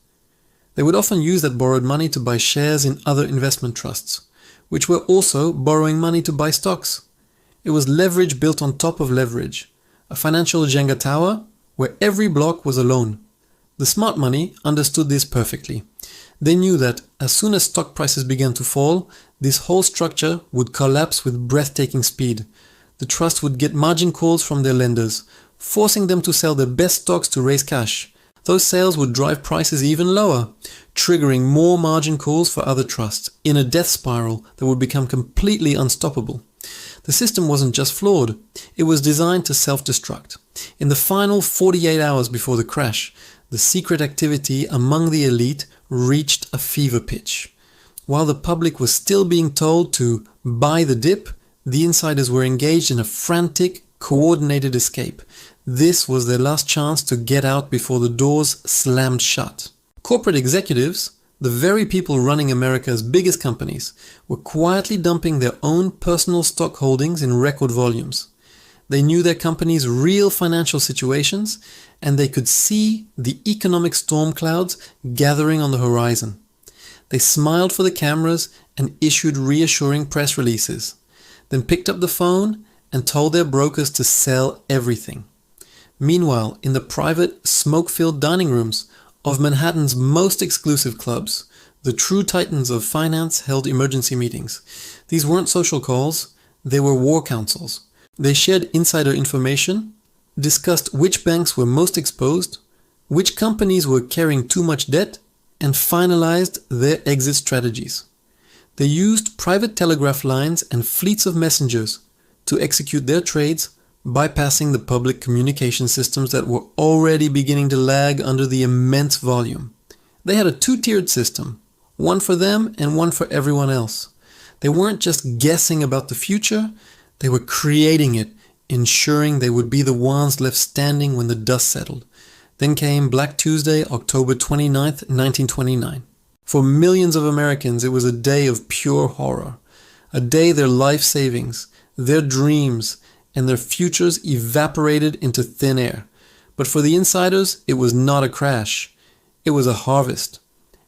A: They would often use that borrowed money to buy shares in other investment trusts, which were also borrowing money to buy stocks. It was leverage built on top of leverage, a financial Jenga tower where every block was a loan. The smart money understood this perfectly. They knew that as soon as stock prices began to fall, this whole structure would collapse with breathtaking speed. The trust would get margin calls from their lenders, forcing them to sell their best stocks to raise cash. Those sales would drive prices even lower, triggering more margin calls for other trusts, in a death spiral that would become completely unstoppable. The system wasn't just flawed, it was designed to self-destruct. In the final 48 hours before the crash, the secret activity among the elite reached a fever pitch. While the public was still being told to buy the dip, the insiders were engaged in a frantic, coordinated escape. This was their last chance to get out before the doors slammed shut. Corporate executives, the very people running America's biggest companies, were quietly dumping their own personal stock holdings in record volumes. They knew their company's real financial situations, and they could see the economic storm clouds gathering on the horizon. They smiled for the cameras and issued reassuring press releases, then picked up the phone and told their brokers to sell everything. Meanwhile, in the private, smoke-filled dining rooms of Manhattan's most exclusive clubs, the true titans of finance held emergency meetings. These weren't social calls, they were war councils. They shared insider information, discussed which banks were most exposed, which companies were carrying too much debt, and finalized their exit strategies. They used private telegraph lines and fleets of messengers to execute their trades, bypassing the public communication systems that were already beginning to lag under the immense volume. They had a two-tiered system, one for them and one for everyone else. They weren't just guessing about the future, they were creating it, ensuring they would be the ones left standing when the dust settled. Then came Black Tuesday, October 29th, 1929. For millions of Americans, it was a day of pure horror. A day their life savings, their dreams, and their futures evaporated into thin air. But for the insiders, it was not a crash. It was a harvest.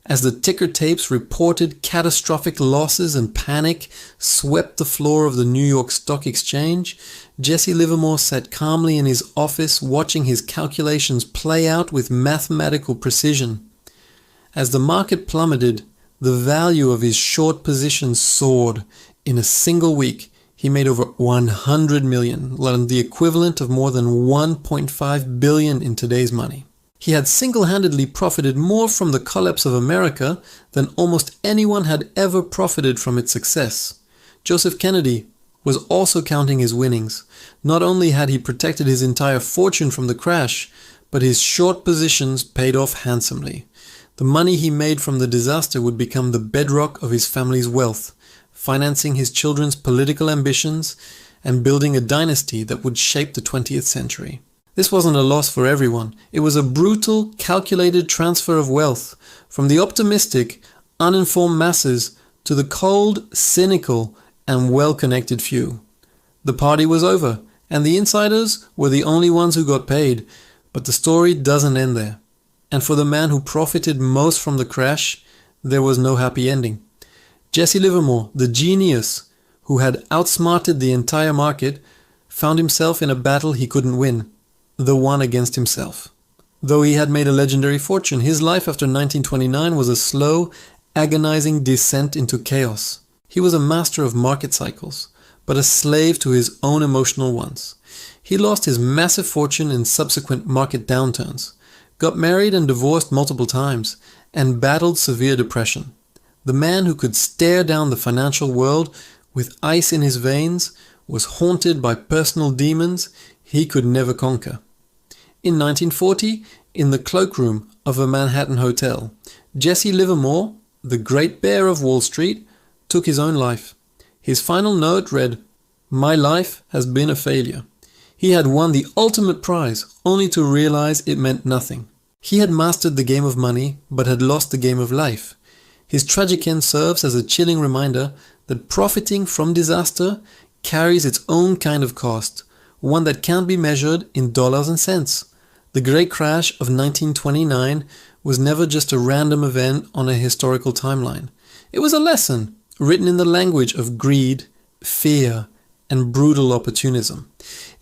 A: As the ticker tapes reported catastrophic losses and panic swept the floor of the New York Stock Exchange, Jesse Livermore sat calmly in his office watching his calculations play out with mathematical precision. As the market plummeted, the value of his short positions soared. In a single week, he made over 100 million, the equivalent of more than 1.5 billion in today's money. He had single-handedly profited more from the collapse of America than almost anyone had ever profited from its success. Joseph Kennedy was also counting his winnings. Not only had he protected his entire fortune from the crash, but his short positions paid off handsomely. The money he made from the disaster would become the bedrock of his family's wealth, financing his children's political ambitions and building a dynasty that would shape the 20th century. This wasn't a loss for everyone. It was a brutal, calculated transfer of wealth from the optimistic, uninformed masses to the cold, cynical, and well-connected few. The party was over, and the insiders were the only ones who got paid, but the story doesn't end there. And for the man who profited most from the crash, there was no happy ending. Jesse Livermore, the genius who had outsmarted the entire market, found himself in a battle he couldn't win. The one against himself. Though he had made a legendary fortune, his life after 1929 was a slow, agonizing descent into chaos. He was a master of market cycles, but a slave to his own emotional ones. He lost his massive fortune in subsequent market downturns, got married and divorced multiple times, and battled severe depression. The man who could stare down the financial world with ice in his veins was haunted by personal demons he could never conquer. In 1940, in the cloakroom of a Manhattan hotel, Jesse Livermore, the great bear of Wall Street, took his own life. His final note read, "My life has been a failure." He had won the ultimate prize, only to realize it meant nothing. He had mastered the game of money, but had lost the game of life. His tragic end serves as a chilling reminder that profiting from disaster carries its own kind of cost, one that can't be measured in dollars and cents. The Great Crash of 1929 was never just a random event on a historical timeline. It was a lesson written in the language of greed, fear, and brutal opportunism.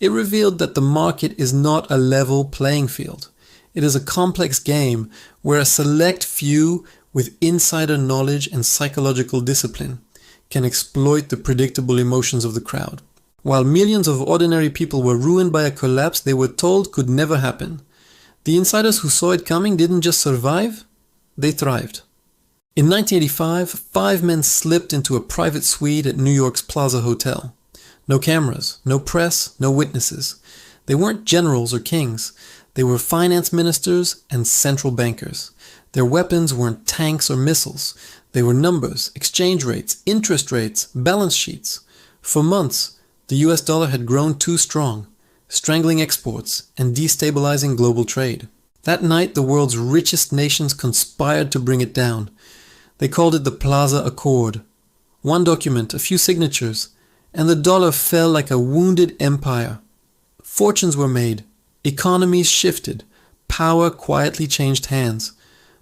A: It revealed that the market is not a level playing field. It is a complex game where a select few with insider knowledge and psychological discipline can exploit the predictable emotions of the crowd. While millions of ordinary people were ruined by a collapse they were told could never happen, the insiders who saw it coming didn't just survive, they thrived. In 1985, 5 men slipped into a private suite at New York's Plaza Hotel. No cameras, no press, no witnesses. They weren't generals or kings. They were finance ministers and central bankers. Their weapons weren't tanks or missiles. They were numbers, exchange rates, interest rates, balance sheets. For months, the US dollar had grown too strong, strangling exports and destabilizing global trade. That night, the world's richest nations conspired to bring it down. They called it the Plaza Accord. One document, a few signatures, and the dollar fell like a wounded empire. Fortunes were made, economies shifted, power quietly changed hands.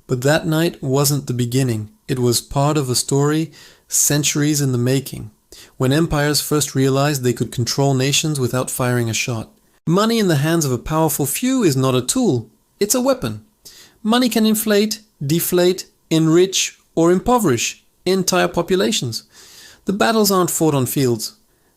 A: But that night wasn't the beginning. It was part of a story centuries in the making, when empires first realized they could control nations without firing a shot. Money in the hands of a powerful few is not a tool, it's a weapon. Money can inflate, deflate, enrich, or impoverish entire populations. The battles aren't fought on fields.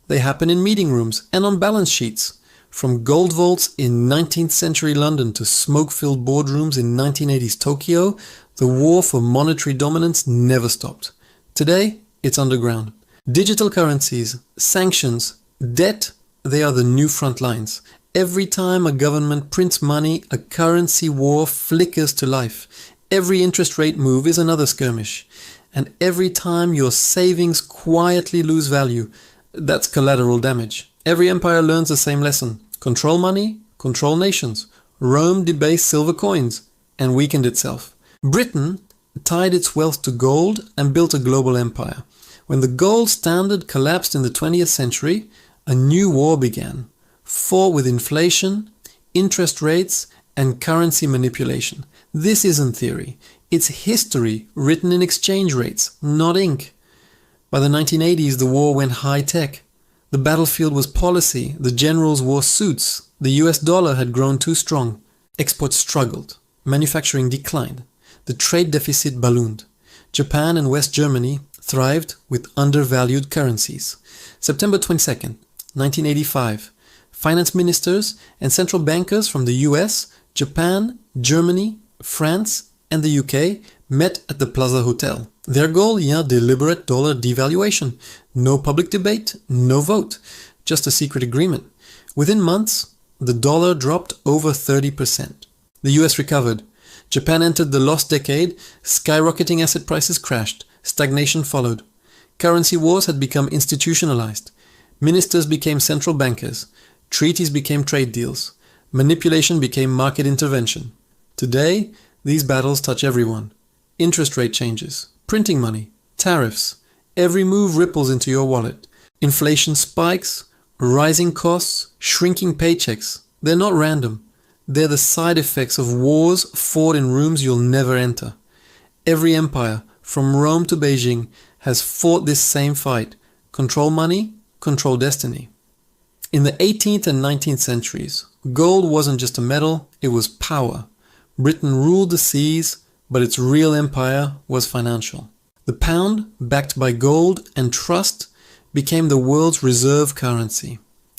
A: They happen in meeting rooms and on balance sheets. From gold vaults in 19th century London to smoke-filled boardrooms in 1980s Tokyo, the war for monetary dominance never stopped. Today, it's underground. Digital currencies, sanctions, debt, they are the new front lines. Every time a government prints money, a currency war flickers to life. Every interest rate move is another skirmish. And every time your savings quietly lose value, that's collateral damage. Every empire learns the same lesson. Control money, control nations. Rome debased silver coins and weakened itself. Britain tied its wealth to gold and built a global empire. When the gold standard collapsed in the 20th century, a new war began. Fought with inflation, interest rates, and currency manipulation. This isn't theory. It's history written in exchange rates, not ink. By the 1980s, the war went high-tech. The battlefield was policy. The generals wore suits. The US dollar had grown too strong. Exports struggled. Manufacturing declined. The trade deficit ballooned. Japan and West Germany thrived with undervalued currencies. September 22nd, 1985. Finance ministers and central bankers from the US, Japan, Germany, France, and the UK met at the Plaza Hotel. Their goal, deliberate dollar devaluation. No public debate, no vote, just a secret agreement. Within months, the dollar dropped over 30%. The US recovered. Japan entered the lost decade. Skyrocketing asset prices crashed. Stagnation followed. Currency wars had become institutionalized. Ministers became central bankers. Treaties became trade deals. Manipulation became market intervention. Today, these battles touch everyone. Interest rate changes, printing money, tariffs. Every move ripples into your wallet. Inflation spikes, rising costs, shrinking paychecks. They're not random. They're the side effects of wars fought in rooms you'll never enter. Every empire, from Rome to Beijing, has fought this same fight. Control money, control destiny. In the 18th and 19th centuries, gold wasn't just a metal, it was power. Britain ruled the seas, but its real empire was financial. The pound, backed by gold and trust, became the world's reserve currency.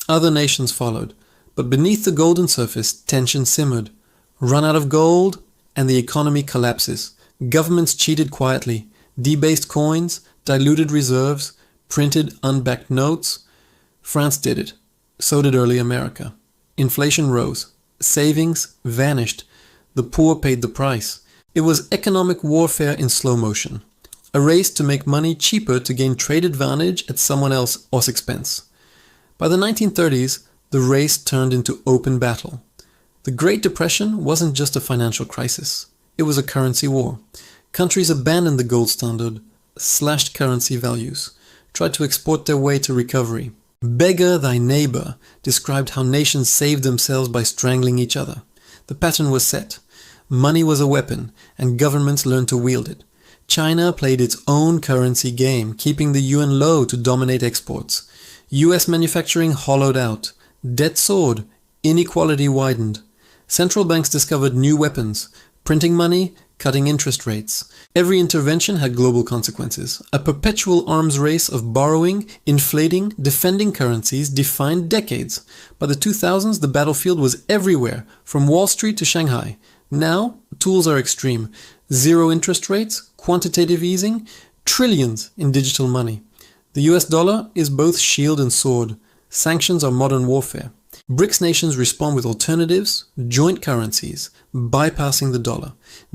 A: Other nations followed, but beneath the golden surface, tension simmered. Run out of gold, and the economy collapses. Governments cheated quietly, debased coins, diluted reserves, printed unbacked notes. France did it. So did early America. Inflation rose. Savings vanished. The poor paid the price. It was economic warfare in slow motion. A race to make money cheaper to gain trade advantage at someone else's expense. By the 1930s, the race turned into open battle. The Great Depression wasn't just a financial crisis. It was a currency war. Countries abandoned the gold standard, slashed currency values, tried to export their way to recovery. Beggar thy neighbor described how nations saved themselves by strangling each other. The pattern was set. Money was a weapon, and governments learned to wield it. China played its own currency game, keeping the yuan low to dominate exports. US manufacturing hollowed out. Debt soared. Inequality widened. Central banks discovered new weapons, printing money, cutting interest rates. Every intervention had global consequences. A perpetual arms race of borrowing, inflating, defending currencies defined decades. By the 2000s, the battlefield was everywhere, from Wall Street to Shanghai. Now, tools are extreme. Zero interest rates, quantitative easing, trillions in digital money. The US dollar is both shield and sword. Sanctions are modern warfare. BRICS nations respond with alternatives, joint currencies, bypassing the dollar.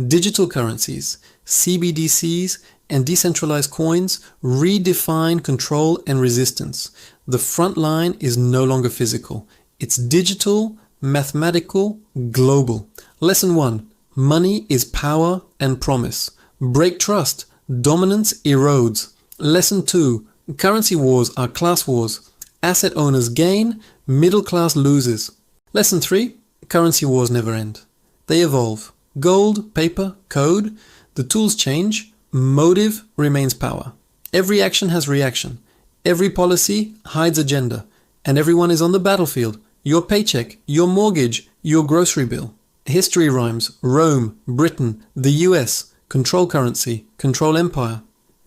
A: Digital currencies, CBDCs, and decentralized coins redefine control and resistance. The front line is no longer physical. It's digital, mathematical, global. Lesson 1. Money is power and promise. Break trust. Dominance erodes. Lesson 2. Currency wars are class wars. Asset owners gain, middle class loses. Lesson 3. Currency wars never end. They evolve. Gold, paper, code. The tools change. Motive remains power. Every action has reaction. Every policy hides agenda. And everyone is on the battlefield. Your paycheck, your mortgage, your grocery bill. History rhymes. Rome, Britain, the US. Control currency, control empire.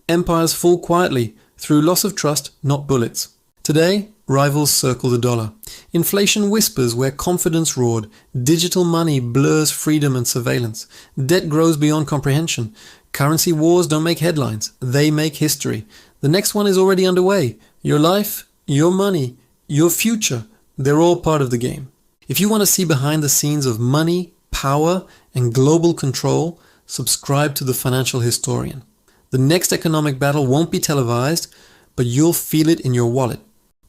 A: Empires fall quietly, through loss of trust, not bullets. Today, rivals circle the dollar. Inflation whispers where confidence roared. Digital money blurs freedom and surveillance. Debt grows beyond comprehension. Currency wars don't make headlines, they make history. The next one is already underway. Your life, your money, your future, they're all part of the game. If you want to see behind the scenes of money, power, and global control, subscribe to the Financial Historian. The next economic battle won't be televised, but you'll feel it in your wallet.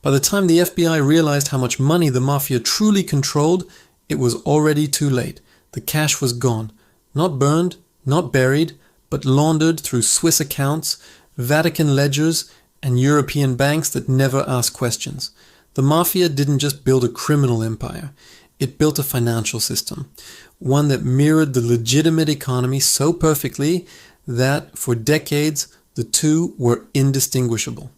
A: By the time the FBI realized how much money the mafia truly controlled, it was already too late. The cash was gone. Not burned, not buried, but laundered through Swiss accounts, Vatican ledgers, and European banks that never asked questions. The mafia didn't just build a criminal empire. It built a financial system, one that mirrored the legitimate economy so perfectly that, for decades, the two were indistinguishable.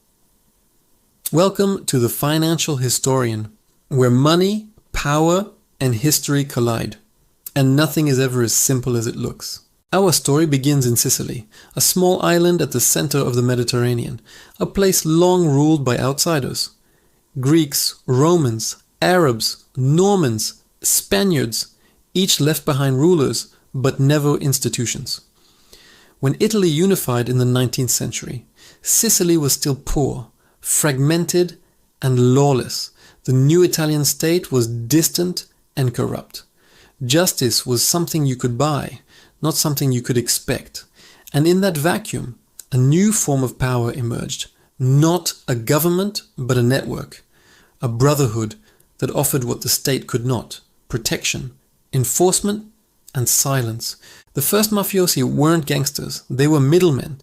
A: Welcome to the Financial Historian, where money, power, and history collide, and nothing is ever as simple as it looks. Our story begins in Sicily, a small island at the center of the Mediterranean, a place long ruled by outsiders. Greeks, Romans, Arabs, Normans, Spaniards, each left behind rulers, but never institutions. When Italy unified in the 19th century, Sicily was still poor, fragmented, and lawless. The new Italian state was distant and corrupt. Justice was something you could buy, not something you could expect. And in that vacuum, a new form of power emerged. Not a government, but a network. A brotherhood that offered what the state could not: protection, enforcement, and silence. The first mafiosi weren't gangsters, they were middlemen.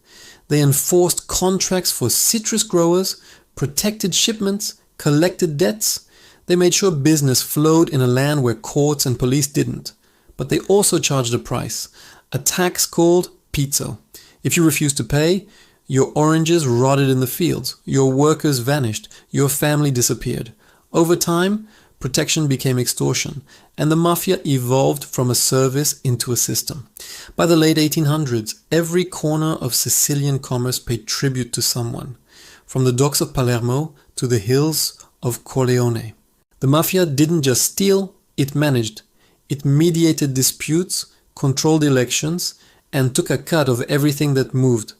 A: They enforced contracts for citrus growers, protected shipments, collected debts. They made sure business flowed in a land where courts and police didn't. But they also charged a price, a tax called pizzo. If you refused to pay, your oranges rotted in the fields, your workers vanished, your family disappeared. Over time, protection became extortion, and the mafia evolved from a service into a system. By the late 1800s, every corner of Sicilian commerce paid tribute to someone, from the docks of Palermo to the hills of Corleone. The mafia didn't just steal, it managed. It mediated disputes, controlled elections, and took a cut of everything that moved.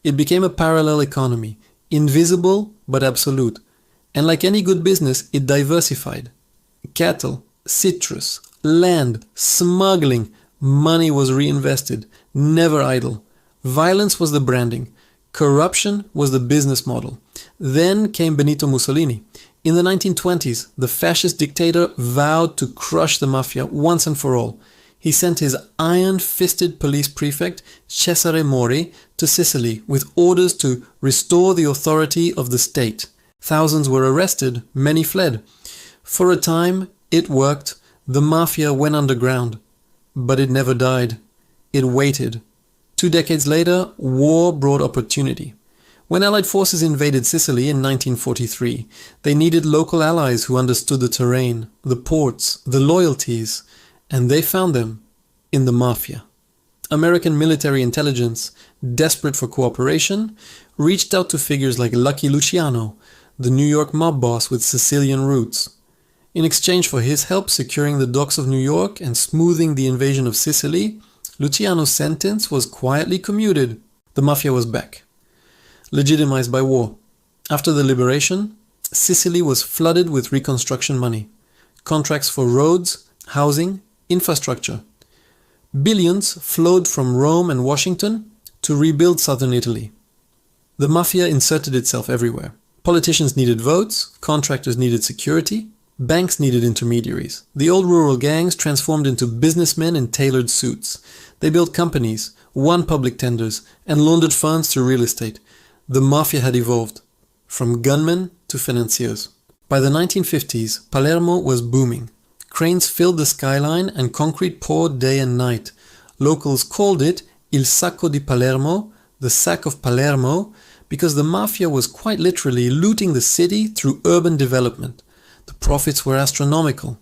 A: It became a parallel economy, invisible but absolute. And like any good business, it diversified. Cattle, citrus, land, smuggling, money was reinvested, never idle. Violence was the branding. Corruption was the business model. Then came Benito Mussolini. In the 1920s, the fascist dictator vowed to crush the mafia once and for all. He sent his iron-fisted police prefect, Cesare Mori, to Sicily with orders to restore the authority of the state. Thousands were arrested, many fled. For a time, it worked. The mafia went underground. But it never died. It waited. 2 decades later, war brought opportunity. When Allied forces invaded Sicily in 1943, they needed local allies who understood the terrain, the ports, the loyalties, and they found them in the mafia. American military intelligence, desperate for cooperation, reached out to figures like Lucky Luciano, the New York mob boss with Sicilian roots. In exchange for his help securing the docks of New York and smoothing the invasion of Sicily, Luciano's sentence was quietly commuted. The mafia was back, legitimized by war. After the liberation, Sicily was flooded with reconstruction money, contracts for roads, housing, infrastructure. Billions flowed from Rome and Washington to rebuild southern Italy. The mafia inserted itself everywhere. Politicians needed votes, contractors needed security, banks needed intermediaries. The old rural gangs transformed into businessmen in tailored suits. They built companies, won public tenders, and laundered funds through real estate. The mafia had evolved, from gunmen to financiers. By the 1950s, Palermo was booming. Cranes filled the skyline and concrete poured day and night. Locals called it Il Sacco di Palermo, the Sack of Palermo, because the mafia was quite literally looting the city through urban development. The profits were astronomical.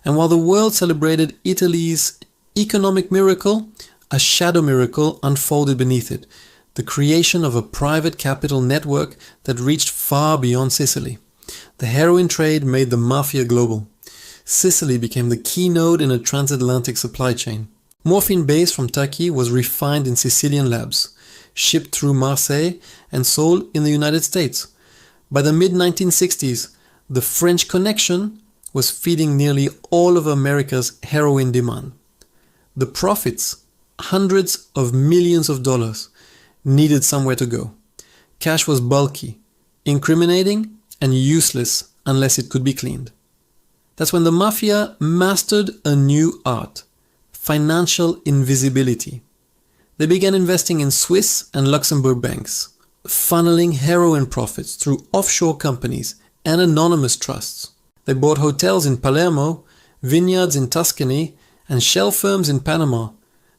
A: And while the world celebrated Italy's economic miracle, a shadow miracle unfolded beneath it, the creation of a private capital network that reached far beyond Sicily. The heroin trade made the mafia global. Sicily became the key node in a transatlantic supply chain. Morphine base from Turkey was refined in Sicilian labs, shipped through Marseille and sold in the United States. By the mid-1960s, the French connection was feeding nearly all of America's heroin demand. The profits hundreds of millions of dollars, needed somewhere to go. Cash was bulky, incriminating, and useless unless it could be cleaned. That's when the mafia mastered a new art: financial invisibility. They began investing in Swiss and Luxembourg banks, funneling heroin profits through offshore companies and anonymous trusts. They bought hotels in Palermo, vineyards in Tuscany, and shell firms in Panama.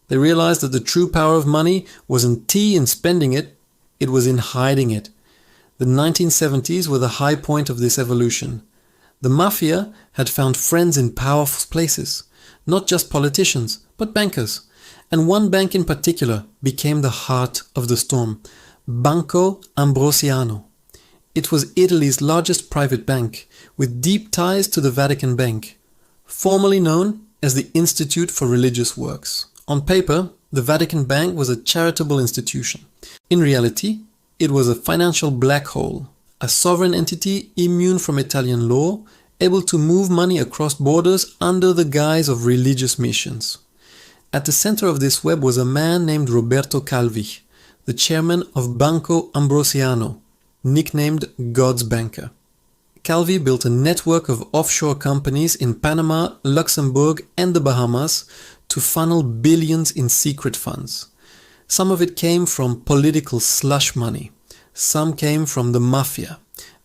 A: They realized that the true power of money wasn't in spending it, it was in hiding it. The 1970s were the high point of this evolution. The mafia had found friends in powerful places, not just politicians, but bankers. And one bank in particular became the heart of the storm: Banco Ambrosiano. It was Italy's largest private bank, with deep ties to the Vatican Bank, formerly known as the Institute for Religious Works. On paper, the Vatican Bank was a charitable institution. In reality, it was a financial black hole, a sovereign entity immune from Italian law, able to move money across borders under the guise of religious missions. At the center of this web was a man named Roberto Calvi, the chairman of Banco Ambrosiano, nicknamed God's Banker. Calvi built a network of offshore companies in Panama, Luxembourg, and the Bahamas to funnel billions in secret funds. Some of it came from political slush money, some came from the mafia,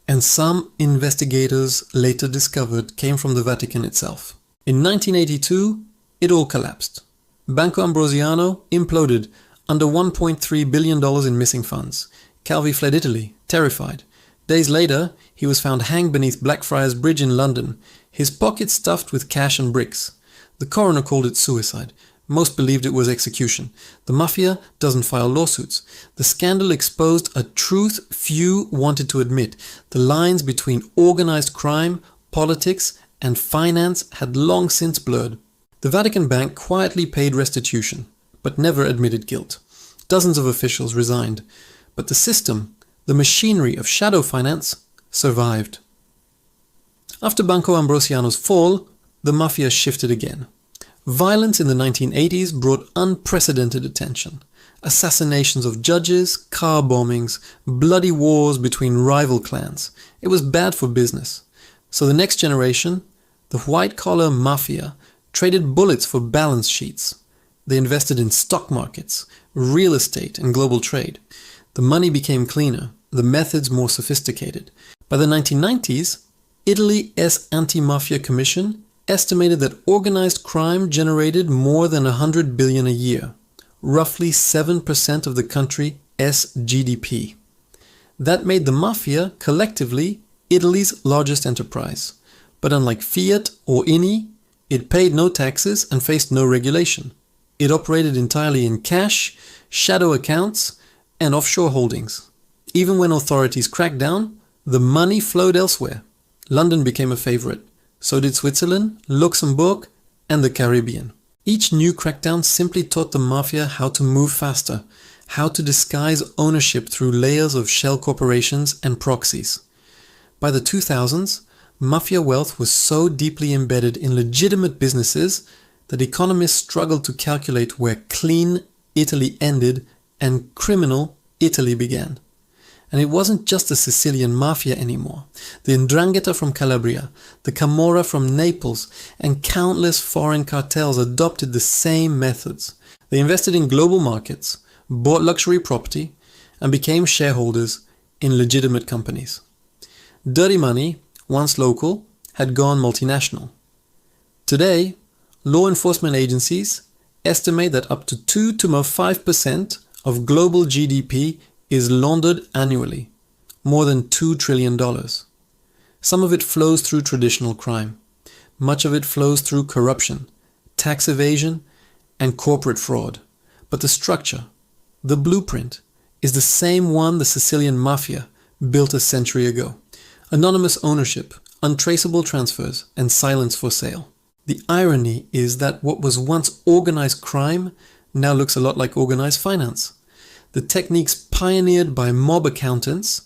A: and some, investigators later discovered, came from the Vatican itself. In 1982, it all collapsed. Banco Ambrosiano imploded under $1.3 billion in missing funds. Calvi fled Italy, terrified. Days later, he was found hanged beneath Blackfriars Bridge in London, his pockets stuffed with cash and bricks. The coroner called it suicide. Most believed it was execution. The mafia doesn't file lawsuits. The scandal exposed a truth few wanted to admit. The lines between organized crime, politics, and finance had long since blurred. The Vatican Bank quietly paid restitution, but never admitted guilt. Dozens of officials resigned. But the system, the machinery of shadow finance, survived. After Banco Ambrosiano's fall, the mafia shifted again. Violence in the 1980s brought unprecedented attention. Assassinations of judges, car bombings, bloody wars between rival clans. It was bad for business. So the next generation, the white-collar mafia, traded bullets for balance sheets. They invested in stock markets, real estate, and global trade. The money became cleaner, the methods more sophisticated. By the 1990s, Italy's Anti-Mafia Commission estimated that organized crime generated more than $100 billion a year, roughly 7% of the country's GDP. That made the mafia, collectively, Italy's largest enterprise. But unlike Fiat or INI, it paid no taxes and faced no regulation. It operated entirely in cash, shadow accounts, and offshore holdings. Even when authorities cracked down, the money flowed elsewhere. London became a favorite. So did Switzerland, Luxembourg, and the Caribbean. Each new crackdown simply taught the mafia how to move faster, how to disguise ownership through layers of shell corporations and proxies. By the 2000s, mafia wealth was so deeply embedded in legitimate businesses that economists struggled to calculate where clean Italy ended and criminal Italy began. And it wasn't just the Sicilian mafia anymore. The 'Ndrangheta from Calabria, the Camorra from Naples, and countless foreign cartels adopted the same methods. They invested in global markets, bought luxury property, and became shareholders in legitimate companies. Dirty money, once local, had gone multinational. Today, law enforcement agencies estimate that up to 2 to 5% of global GDP is laundered annually, more than $2 trillion. Some of it flows through traditional crime. Much of it flows through corruption, tax evasion, and corporate fraud. But the structure, the blueprint, is the same one the Sicilian mafia built a century ago. Anonymous ownership, untraceable transfers, and silence for sale. The irony is that what was once organized crime now looks a lot like organized finance. The techniques pioneered by mob accountants,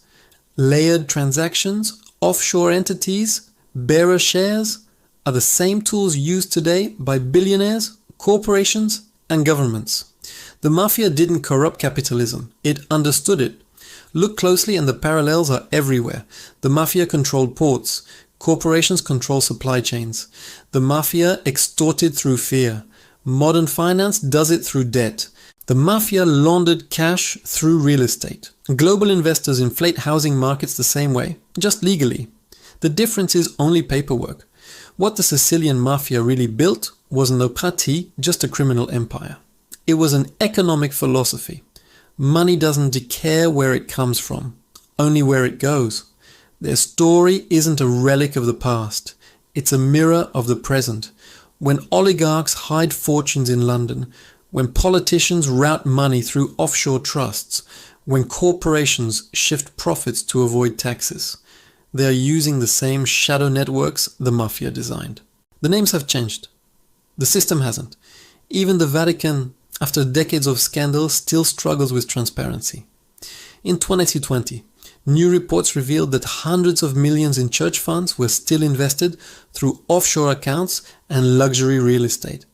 A: layered transactions, offshore entities, bearer shares, are the same tools used today by billionaires, corporations, and governments. The mafia didn't corrupt capitalism, it understood it. Look closely and the parallels are everywhere. The mafia controlled ports. Corporations control supply chains. The mafia extorted through fear. Modern finance does it through debt. The mafia laundered cash through real estate. Global investors inflate housing markets the same way, just legally. The difference is only paperwork. What the Sicilian mafia really built was no pratique, just a criminal empire. It was an economic philosophy. Money doesn't care where it comes from, only where it goes. Their story isn't a relic of the past, it's a mirror of the present. When oligarchs hide fortunes in London, when politicians route money through offshore trusts, when corporations shift profits to avoid taxes, they are using the same shadow networks the mafia designed. The names have changed. The system hasn't. Even the Vatican, after decades of scandal, still struggles with transparency. In 2020, new reports revealed that hundreds of millions in church funds were still invested through offshore accounts and luxury real estate.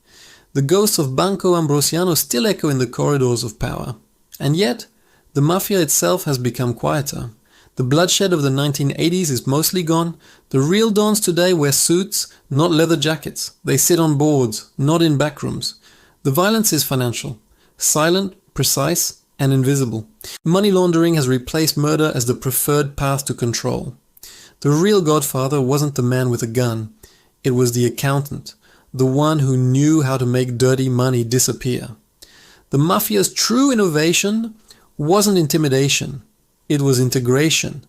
A: The ghosts of Banco Ambrosiano still echo in the corridors of power. And yet, the mafia itself has become quieter. The bloodshed of the 1980s is mostly gone. The real dons today wear suits, not leather jackets. They sit on boards, not in backrooms. The violence is financial, silent, precise, and invisible. Money laundering has replaced murder as the preferred path to control. The real godfather wasn't the man with a gun. It was the accountant, the one who knew how to make dirty money disappear. The mafia's true innovation wasn't intimidation. It was integration.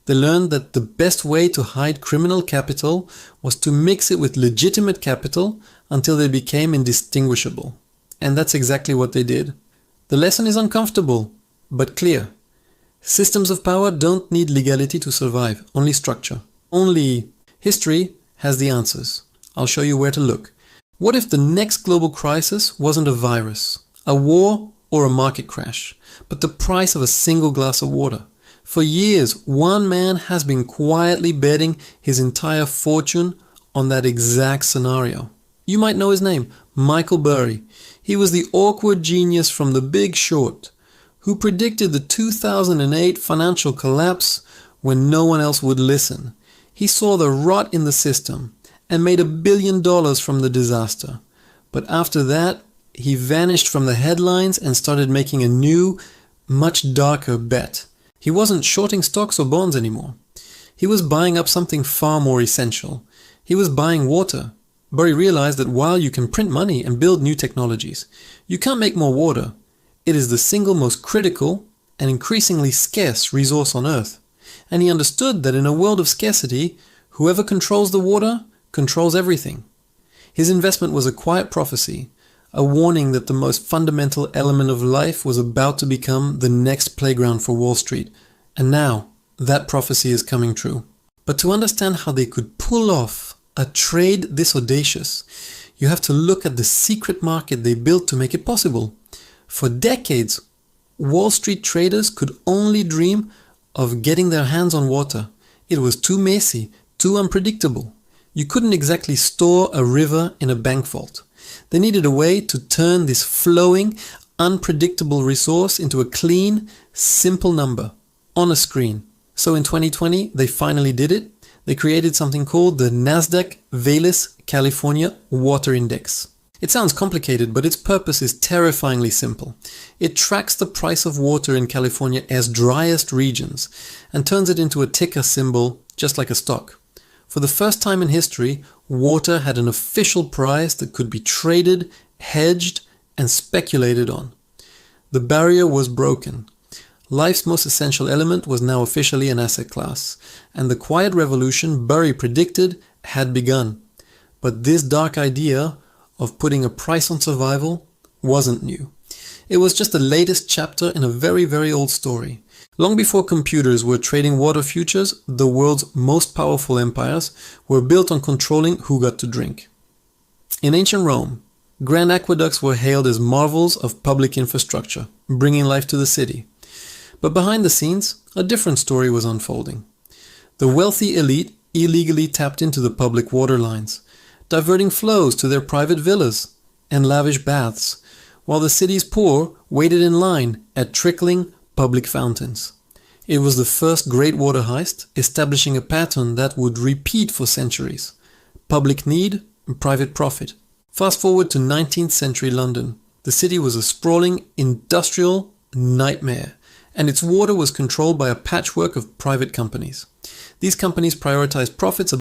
A: They learned that the best way to hide criminal capital was to mix it with legitimate capital until they became indistinguishable. And that's exactly what they did. The lesson is uncomfortable, but clear. Systems of power don't need legality to survive, only structure. Only history has the answers. I'll show you where to look. What if the next global crisis wasn't a virus, a war, or a market crash, but the price of a single glass of water? For years, one man has been quietly betting his entire fortune on that exact scenario. You might know his name, Michael Burry. He was the awkward genius from The Big Short, who predicted the 2008 financial collapse when no one else would listen. He saw the rot in the system and made $1 billion from the disaster. But after that, he vanished from the headlines and started making a new, much darker bet. He wasn't shorting stocks or bonds anymore. He was buying up something far more essential. He was buying water. Burry realized that while you can print money and build new technologies, you can't make more water. It is the single most critical and increasingly scarce resource on Earth. And he understood that in a world of scarcity, whoever controls the water controls everything. His investment was a quiet prophecy, a warning that the most fundamental element of life was about to become the next playground for Wall Street. And now, that prophecy is coming true. But to understand how they could pull off a trade this audacious, you have to look at the secret market they built to make it possible. For decades, Wall Street traders could only dream of getting their hands on water. It was too messy, too unpredictable. You couldn't exactly store a river in a bank vault. They needed a way to turn this flowing, unpredictable resource into a clean, simple number on a screen. So in 2020, they finally did it. They created something called the Nasdaq Valles California Water Index. It sounds complicated, but its purpose is terrifyingly simple. It tracks the price of water in California's driest regions and turns it into a ticker symbol, just like a stock. For the first time in history, water had an official price that could be traded, hedged, and speculated on. The barrier was broken. Life's most essential element was now officially an asset class, and the quiet revolution Burry predicted had begun. But this dark idea of putting a price on survival wasn't new. It was just the latest chapter in a very, very old story. Long before computers were trading water futures, the world's most powerful empires were built on controlling who got to drink. In ancient Rome, grand aqueducts were hailed as marvels of public infrastructure, bringing life to the city. But behind the scenes, a different story was unfolding. The wealthy elite illegally tapped into the public water lines, diverting flows to their private villas and lavish baths, while the city's poor waited in line at trickling public fountains. It was the first great water heist, establishing a pattern that would repeat for centuries: public need and private profit. Fast forward to 19th century London. The city was a sprawling industrial nightmare, and its water was controlled by a patchwork of private companies. These companies prioritized profits